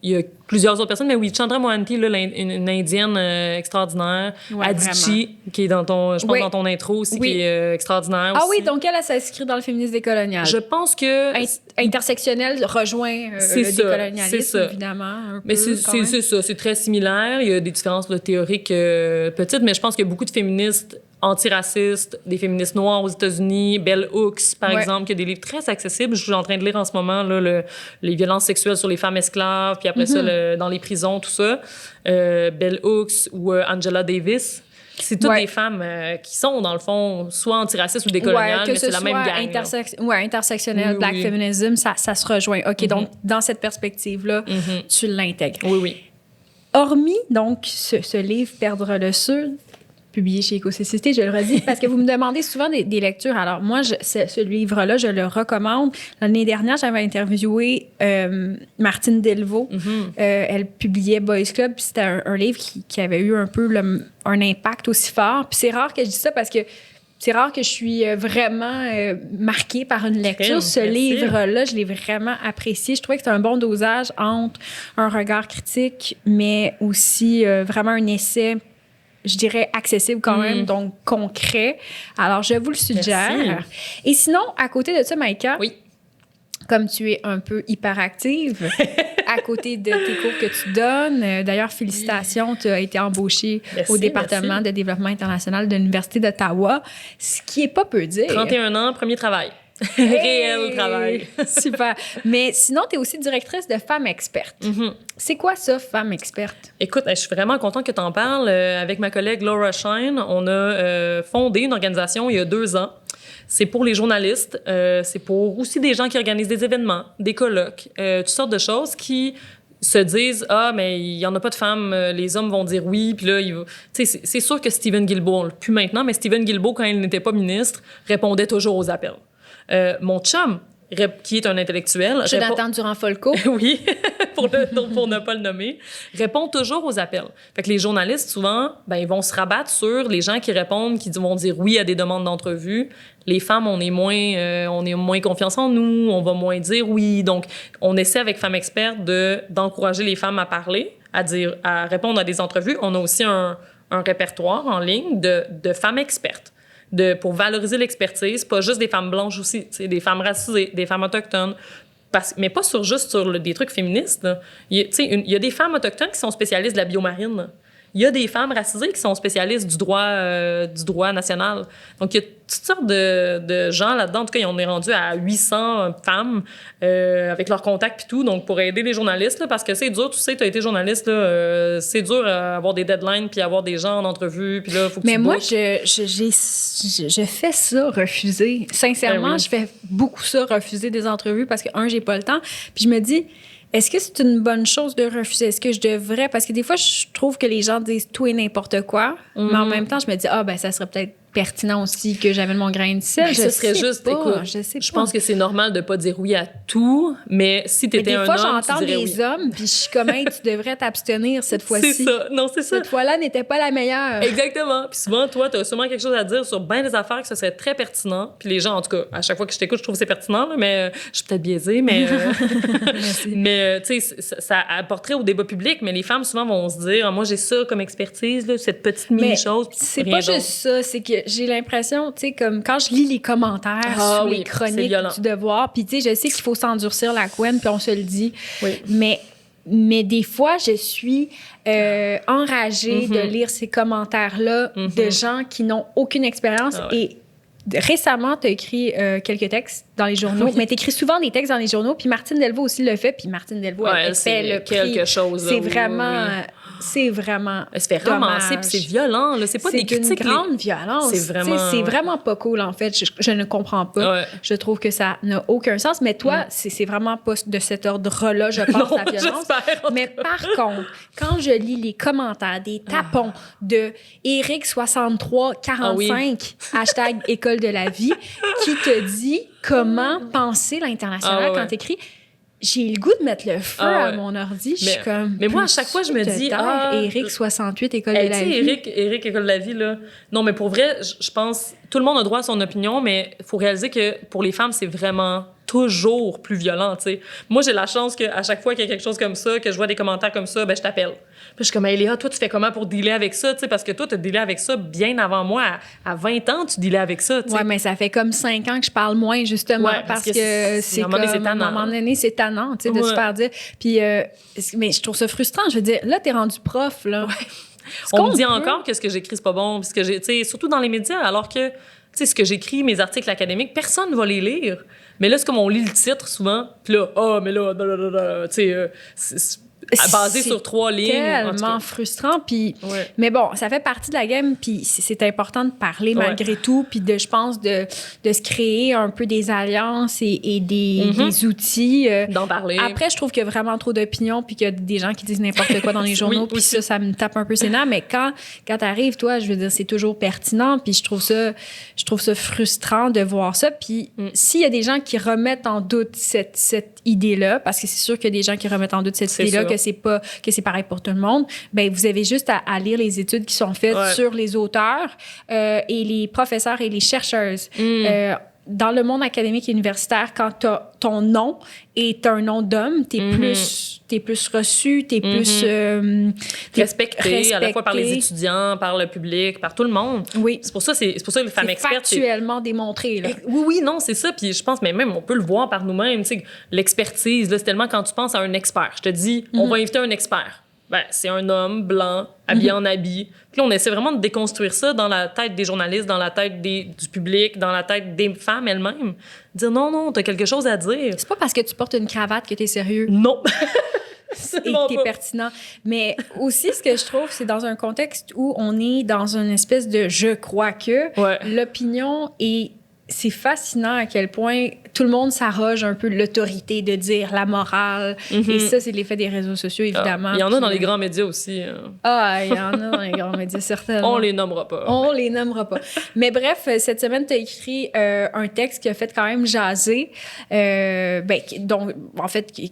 y a plusieurs autres personnes, mais oui, Chandra Mohanty, là, une indienne extraordinaire. Ouais, Adichie, qui est dans ton, je pense, dans ton intro aussi, qui est extraordinaire aussi. Ah oui, donc elle s'inscrit dans le féminisme décolonial. Je pense que... Intersectionnel rejoint le décolonialisme, évidemment. Mais c'est ça, c'est très similaire. Il y a des différences là, théoriques petites, mais je pense qu'il y a beaucoup de féministes antiracistes, des féministes noires aux États-Unis, Bell Hooks, par exemple, qui a des livres très accessibles. Je suis en train de lire en ce moment là, les violences sexuelles sur les femmes esclaves, puis après ça, dans les prisons, tout ça. Bell Hooks ou Angela Davis. C'est toutes des femmes qui sont, dans le fond, soit antiracistes ou décoloniales, mais c'est la même gang. Intersectionnel, Black feminism, ça se rejoint. OK, donc, dans cette perspective-là, tu l'intègres. Oui. Hormis, donc, ce livre « Perdre le Sud », publié chez Écocécité, je le redis, parce que vous me demandez souvent des lectures. Alors, moi, ce livre-là, je le recommande. L'année dernière, j'avais interviewé Martine Delvaux. Elle publiait Boys Club, puis c'était un livre qui avait eu un peu un impact aussi fort. Puis c'est rare que je dise ça parce que c'est rare que je suis vraiment marquée par une lecture. Ce livre-là, je l'ai vraiment apprécié. Je trouvais que c'était un bon dosage entre un regard critique, mais aussi vraiment un essai, je dirais, accessible quand même, donc concret. Alors, je vous le suggère. Merci. Et sinon, à côté de ça, Maïka, Oui. comme tu es un peu hyperactive, à côté de tes cours que tu donnes, d'ailleurs, félicitations, tu as été embauchée au département de développement international de l'Université d'Ottawa, ce qui est pas peu dire. 31 ans, premier travail. Réel travail. Super. Mais sinon, tu es aussi directrice de Femmes Expertes. C'est quoi ça, Femmes Expertes? Écoute, je suis vraiment contente que tu en parles. Avec ma collègue Laura Shine, on a fondé une organisation il y a 2 ans. C'est pour les journalistes, c'est pour aussi des gens qui organisent des événements, des colloques, toutes sortes de choses qui se disent « Ah, mais il n'y en a pas de femmes, les hommes vont dire oui. » Puis là, c'est sûr que Stephen Guilbeault, plus maintenant, mais Stephen Guilbeault, quand il n'était pas ministre, répondait toujours aux appels. Mon chum, qui est un intellectuel... Jonathan Durand-Folco. Oui, pour ne pas le nommer, répond toujours aux appels. Fait que les journalistes, souvent, ils vont se rabattre sur les gens qui répondent, qui vont dire oui à des demandes d'entrevue. Les femmes, on est moins confiance en nous, on va moins dire oui. Donc, on essaie avec Femmes Expertes d'encourager les femmes à parler, à répondre à des entrevues. On a aussi un répertoire en ligne de femmes expertes. Pour valoriser l'expertise, pas juste des femmes blanches aussi, des femmes racisées, des femmes autochtones, mais pas juste sur des trucs féministes. Il y a des femmes autochtones qui sont spécialistes de la biomarine. il y a des femmes racisées qui sont spécialistes du droit national. Donc, il y a toutes sortes de gens là-dedans. En tout cas, on est rendu à 800 femmes avec leurs contacts et tout. Donc, pour aider les journalistes, là, parce que c'est dur, tu sais, tu as été journaliste, là, c'est dur avoir des deadlines puis avoir des gens en entrevue. Puis là, faut que Mais tu moi, bookes. je fais ça, refuser. Sincèrement, Ben oui. je fais beaucoup ça, refuser des entrevues parce que, j'ai pas le temps. Puis je me dis, est-ce que c'est une bonne chose de refuser? Est-ce que je devrais? Parce que des fois, je trouve que les gens disent tout et n'importe quoi. Mais en même temps, je me dis, ça serait peut-être pertinent aussi que j'amène mon grain de sel. Ben, Je ce serait sais juste, pas, écoute, je sais je pas. pense que c'est normal de pas dire oui à tout, mais si Mais t'étais des un fois, homme, j'entends tu dirais des oui. hommes, puis je suis comme, hey, tu devrais t'abstenir cette fois-ci. C'est ça. Non, c'est ça. Cette fois-là n'était pas la meilleure. Exactement. Puis souvent, toi, tu as sûrement quelque chose à dire sur bien des affaires que ça serait très pertinent. Puis les gens, en tout cas, à chaque fois que je t'écoute, je trouve que c'est pertinent, là, mais je suis peut-être biaisée, mais... mais, tu sais, ça apporterait au débat public, mais les femmes, souvent, vont se dire, moi, j'ai ça comme expertise, là, cette petite Mais mini-chose. puis c'est rien pas d'autre. juste ça, c'est que j'ai l'impression, tu sais, comme quand je lis les commentaires Ah sur oui, les c'est chroniques violent. du Devoir, puis tu sais, je sais qu'il faut s'endurcir la couenne, puis on se le dit, Oui. mais des fois, je suis enragée de lire ces commentaires-là de gens qui n'ont aucune expérience Ah ouais. et récemment, tu as écrit quelques textes dans les journaux, mais tu écris souvent des textes dans les journaux, puis Martine Delvaux aussi le fait, puis Martine Delvaux, Ouais, elle fait c'est le prix. quelque chose, là, C'est oui, vraiment... oui. C'est vraiment Elle se fait ramasser, puis c'est violent, là. C'est pas des critiques. une grande violence. C'est vraiment... C'est ouais. vraiment pas cool, en fait. Je ne comprends pas. Ouais. Je trouve que ça n'a aucun sens. Mais toi, c'est vraiment pas de cet ordre-là, je pense, Non, la violence. j'espère, en tout Mais par contre, quand je lis les commentaires des tapons de Eric6345, hashtag École de la vie, qui te dit comment penser l'international Ah ouais, quand ouais. t'écris... J'ai le goût de mettre le feu Ah ouais. à mon ordi. Je Mais- suis comme... mais moi, à chaque fois, je me dis, Eric 68, École Hey, de tu la sais, vie. Eric, École de la vie, là. Non, mais pour vrai, je pense, tout le monde a droit à son opinion, mais il faut réaliser que pour les femmes, c'est vraiment toujours plus violent, tu sais. Moi, j'ai la chance qu'à chaque fois qu'il y a quelque chose comme ça, que je vois des commentaires comme ça, ben je t'appelle. Puis je suis comme, hey, Léa, toi, tu fais comment pour dealer avec ça, tu sais, parce que toi, tu as dealé avec ça bien avant moi. À 20 ans, tu dealais avec ça, tu sais. Ouais, mais ça fait comme 5 ans que je parle moins, justement, Ouais, parce parce que que c'est à un moment donné, c'est comme... À un tannant. moment donné, c'est tannant, tu sais, de se Ouais. faire dire. Puis, mais je trouve ça frustrant. Je veux dire, là, t'es rendu prof, là. Est-ce On qu'on me dit peut- encore que ce que j'écris, c'est pas bon, parce que j'ai, tu sais, surtout dans les médias, alors que, tu sais, ce que j'écris, mes articles académiques, personne ne va les lire. Mais là, c'est comme on lit le titre souvent, puis là, mais là, tu sais, c'est basé C'est sur 3 lignes. en tout tellement cas. frustrant. Puis, Ouais. mais bon, ça fait partie de la game. Puis c'est important de parler Ouais. malgré tout. Puis je pense, de se créer un peu des alliances et des outils. D'en parler. Après, je trouve qu'il y a vraiment trop d'opinions puis qu'il y a des gens qui disent n'importe quoi dans les journaux. Oui, Puis aussi. ça me tape un peu ses nerfs. Mais quand t'arrives, toi, je veux dire, c'est toujours pertinent. Puis je trouve ça frustrant de voir ça. Puis s'il y a des gens qui remettent en doute cette idée-là, parce que c'est sûr qu'il y a des gens qui remettent en doute cette C'est idée-là, sûr. que c'est pareil pour tout le monde, ben vous avez juste à lire les études qui sont faites Ouais. sur les auteurs et les professeurs et les chercheuses. Dans le monde académique et universitaire, quand ton nom est un nom d'homme, t'es plus reçu, t'es plus... t'es Respecté à la fois par les étudiants, par le public, par tout le monde. Oui. C'est pour ça que les femmes C'est expertes, c'est factuellement démontré, là. Oui, non, c'est ça. Puis je pense, mais même, on peut le voir par nous-mêmes. Tu sais, l'expertise, là, c'est tellement quand tu penses à un expert. Je te dis, on va inviter un expert. Ben, c'est un homme blanc, habillé en habit. Puis là, on essaie vraiment de déconstruire ça dans la tête des journalistes, dans la tête du public, dans la tête des femmes elles-mêmes. Dire non, t'as quelque chose à dire. C'est pas parce que tu portes une cravate que t'es sérieux. Non. Et Absolument que t'es pas. pertinent. Mais aussi, ce que je trouve, c'est dans un contexte où on est dans une espèce de « je crois que Ouais. l'opinion est... C'est fascinant à quel point tout le monde s'arroge un peu l'autorité de dire la morale. Et ça, c'est l'effet des réseaux sociaux, évidemment. Il y en a dans Puis, les grands médias aussi. Ah, il y en a dans les grands médias, certainement. On les nommera pas. On les nommera pas. Mais bref, cette semaine, tu as écrit un texte qui a fait quand même jaser, donc, en fait, qui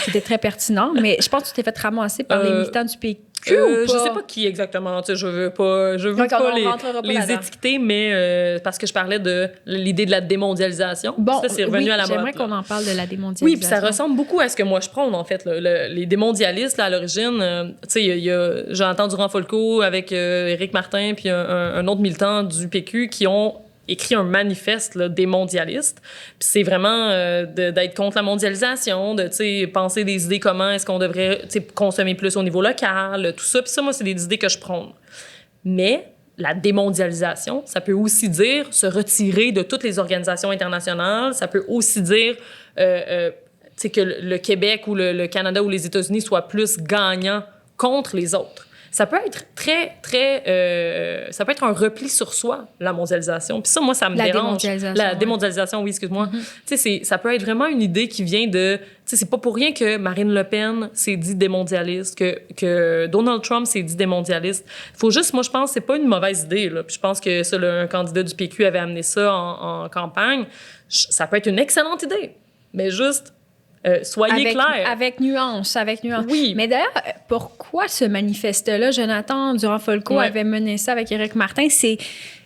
était très pertinent, mais je pense que tu t'es fait ramasser par les militants du PQ ou Je pas? sais pas qui exactement. Tu sais, je veux pas Donc, on rentrera pas les là-dedans. étiqueter, mais parce que je parlais de l'idée de la démondialisation. Bon, ça, c'est revenu oui, à la mode. j'aimerais là. qu'on en parle de la démondialisation. Oui, puis ça ressemble beaucoup à ce que moi je prône, en fait. Là. Les démondialistes, là, à l'origine, tu sais, il y a Jean-Antoine Durand-Folco avec Éric Martin, puis un autre militant du PQ qui ont écrit un manifeste là, démondialiste. Puis c'est vraiment d'être contre la mondialisation, de penser des idées comment est-ce qu'on devrait consommer plus au niveau local, tout ça. Puis ça, moi, c'est des idées que je prône. Mais la démondialisation, ça peut aussi dire se retirer de toutes les organisations internationales. Ça peut aussi dire que le Québec ou le Canada ou les États-Unis soient plus gagnants contre les autres. Ça peut être ça peut être un repli sur soi, la mondialisation. Puis ça, moi, ça me dérange. La démondialisation, oui, excuse-moi. Mm-hmm. Ça peut être vraiment une idée qui vient de... c'est pas pour rien que Marine Le Pen s'est dit démondialiste, que Donald Trump s'est dit démondialiste. Faut juste, moi, je pense que c'est pas une mauvaise idée, là. Puis je pense que ça, un candidat du PQ avait amené ça en campagne. Ça peut être une excellente idée, mais juste... soyez clairs. Avec nuance. Oui. Mais d'ailleurs, pourquoi ce manifeste-là, Jonathan Durand-Folco avait mené ça avec Éric Martin?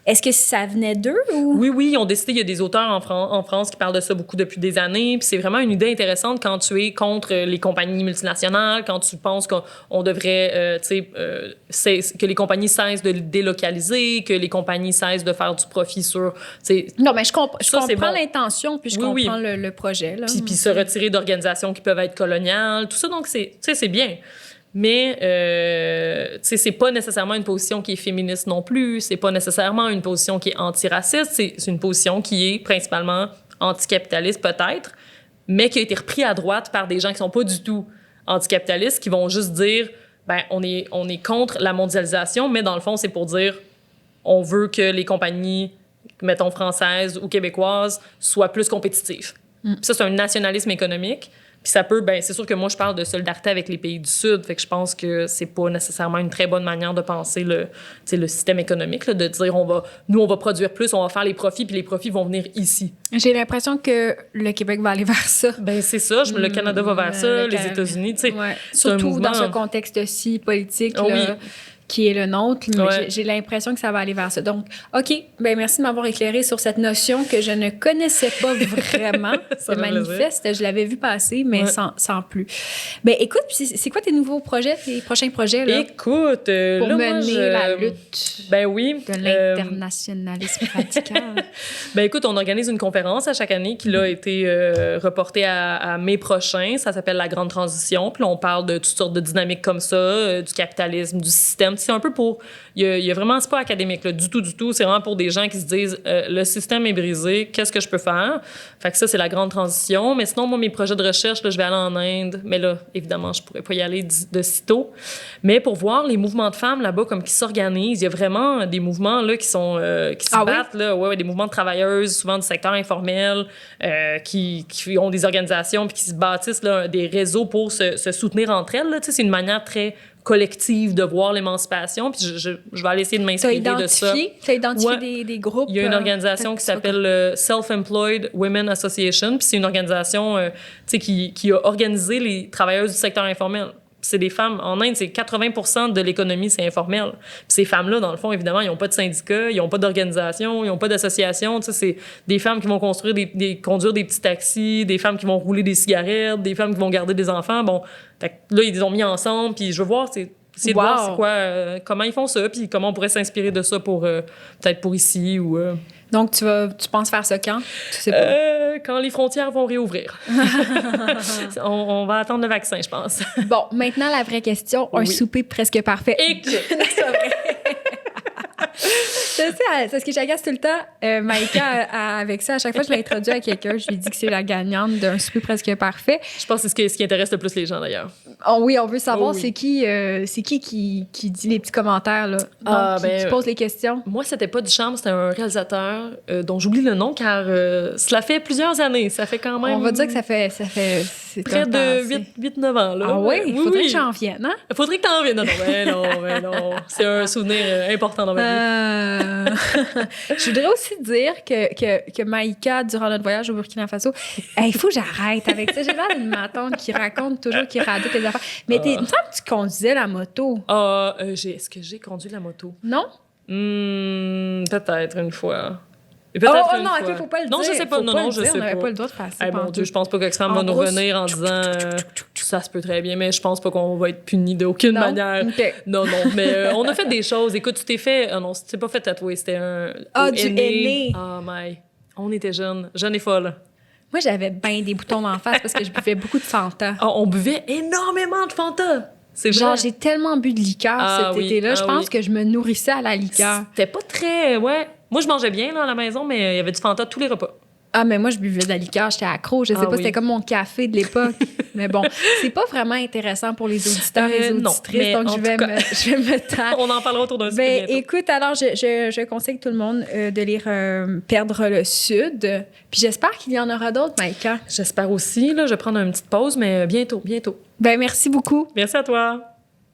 Est-ce que ça venait d'eux ou... Oui, ils ont décidé. Il y a des auteurs en France qui parlent de ça beaucoup depuis des années. Puis c'est vraiment une idée intéressante quand tu es contre les compagnies multinationales, quand tu penses qu'on devrait, que les compagnies cessent de délocaliser, que les compagnies cessent de faire du profit sur... Non, mais je comprends l'intention, puis je comprends le projet. Là. Puis se retirer d'organisations qui peuvent être coloniales, tout ça. Donc, c'est bien. Mais, c'est pas nécessairement une position qui est féministe non plus. C'est pas nécessairement une position qui est antiraciste. C'est une position qui est principalement anticapitaliste, peut-être, mais qui a été reprise à droite par des gens qui sont pas du tout anticapitalistes, qui vont juste dire, on est contre la mondialisation, mais dans le fond, c'est pour dire, on veut que les compagnies, mettons, françaises ou québécoises, soient plus compétitives. Ça, c'est un nationalisme économique. Puis ça peut, c'est sûr que moi, je parle de solidarité avec les pays du Sud, fait que je pense que c'est pas nécessairement une très bonne manière de penser le système économique, là, de dire on va produire plus, on va faire les profits, puis les profits vont venir ici. J'ai l'impression que le Québec va aller vers ça. C'est ça, le Canada va vers ça, les États-Unis, tu sais. Ouais. Surtout dans ce contexte-ci politique, là, qui est le nôtre, mais j'ai l'impression que ça va aller vers ça. Donc, OK, merci de m'avoir éclairé sur cette notion que je ne connaissais pas vraiment, le manifeste. Je l'avais vu passer, mais sans plus. Écoute, c'est quoi tes nouveaux projets, tes prochains projets? Là, écoute, pour mener la lutte de l'internationalisme radical. Écoute, on organise une conférence à chaque année qui a été reportée à mai prochain. Ça s'appelle La Grande Transition. Puis là, on parle de toutes sortes de dynamiques comme ça, du capitalisme, du système. C'est un peu pour... Il y a vraiment... C'est pas académique, là, du tout. C'est vraiment pour des gens qui se disent le système est brisé, qu'est-ce que je peux faire? Fait que ça, c'est la grande transition. Mais sinon, moi, mes projets de recherche, là, je vais aller en Inde. Mais là, évidemment, je pourrais pas y aller de sitôt. Mais pour voir les mouvements de femmes là-bas, comme qui s'organisent, il y a vraiment des mouvements là, qui se battent. Oui? Là, des mouvements de travailleuses, souvent du secteur informel, qui ont des organisations puis qui se bâtissent là, des réseaux pour se soutenir entre elles. Là. C'est une manière très collective de voir l'émancipation, puis je vais aller essayer de m'inspirer de ça. Tu as identifié des groupes? Il y a une organisation qui s'appelle le Self-Employed Women Association, puis c'est une organisation qui a organisé les travailleuses du secteur informel. C'est des femmes. En Inde, c'est 80% de l'économie, c'est informel. Puis ces femmes-là, dans le fond, évidemment, ils n'ont pas de syndicat, ils n'ont pas d'organisation, ils n'ont pas d'association. C'est des femmes qui vont conduire des petits taxis, des femmes qui vont rouler des cigarettes, des femmes qui vont garder des enfants. Bon, là, ils les ont mis ensemble, puis je veux voir, de voir c'est quoi, comment ils font ça, puis comment on pourrait s'inspirer de ça pour peut-être pour ici ou... Donc, tu penses faire ça quand? Tu sais pas. Quand les frontières vont réouvrir. on va attendre le vaccin, je pense. Bon, maintenant, la vraie question. Un souper presque parfait. C'est vrai. C'est ce que j'agace tout le temps. Maïka, avec ça, à chaque fois que je l'introduis à quelqu'un, je lui dis que c'est la gagnante d'un souper presque parfait. Je pense que c'est ce qui intéresse le plus les gens, d'ailleurs. Oh, oui, on veut savoir c'est qui dit les petits commentaires, là. Donc, qui pose les questions. Moi, c'était pas Duchamp, c'était un réalisateur dont j'oublie le nom, car cela fait plusieurs années. Ça fait quand même... On va dire que ça fait près de 8-9 ans, là. Ah oui? Il faudrait que j'en vienne, hein? Il faudrait que t'en viennes. Non. C'est un souvenir important dans ma vie. Je voudrais aussi dire que Maïka, durant notre voyage au Burkina Faso, il faut que j'arrête avec ça. J'ai l'air d'une ma tante qui raconte toujours, qui radote les affaires. Mais il me semble que tu conduisais la moto. Est-ce que j'ai conduit la moto? Non? Peut-être une fois. Non, il faut pas le dire. Non, je sais pas. Non, je sais pas. On n'avait pas le droit de faire ça. Mon Dieu, je pense pas qu'Oxfam va nous revenir en disant Ça se peut très bien, mais je pense pas qu'on va être puni d'aucune Non? manière. OK. Non, mais on a fait des choses. Écoute, tu t'es fait... non, tu t'es pas fait tatouer, c'était un... Ah, au du henné. Ah, my. On était jeunes et folles. Moi, j'avais bien des boutons d'en face parce que je buvais beaucoup de Fanta. Ah, on buvait énormément de Fanta. C'est vrai. Genre, j'ai tellement bu de liqueur Ah cet oui, été-là. Je ah pense oui. que je me nourrissais à la liqueur. C'était pas très... Ouais. Moi, je mangeais bien là, à la maison, mais il y avait du Fanta tous les repas. Ah, mais moi, je buvais de la liqueur, j'étais accro. Je sais Ah pas, oui. c'était comme mon café de l'époque. Mais bon, c'est pas vraiment intéressant pour les auditeurs et les Non, auditrices, mais donc en je vais tout cas- je vais me taire. On en parlera autour d'un souper Ben, bientôt. écoute, alors, je conseille tout le monde de lire Perdre le Sud. Puis j'espère qu'il y en aura d'autres, Maïka. J'espère aussi. Là, je vais prendre une petite pause, mais bientôt. Ben, merci beaucoup. Merci à toi.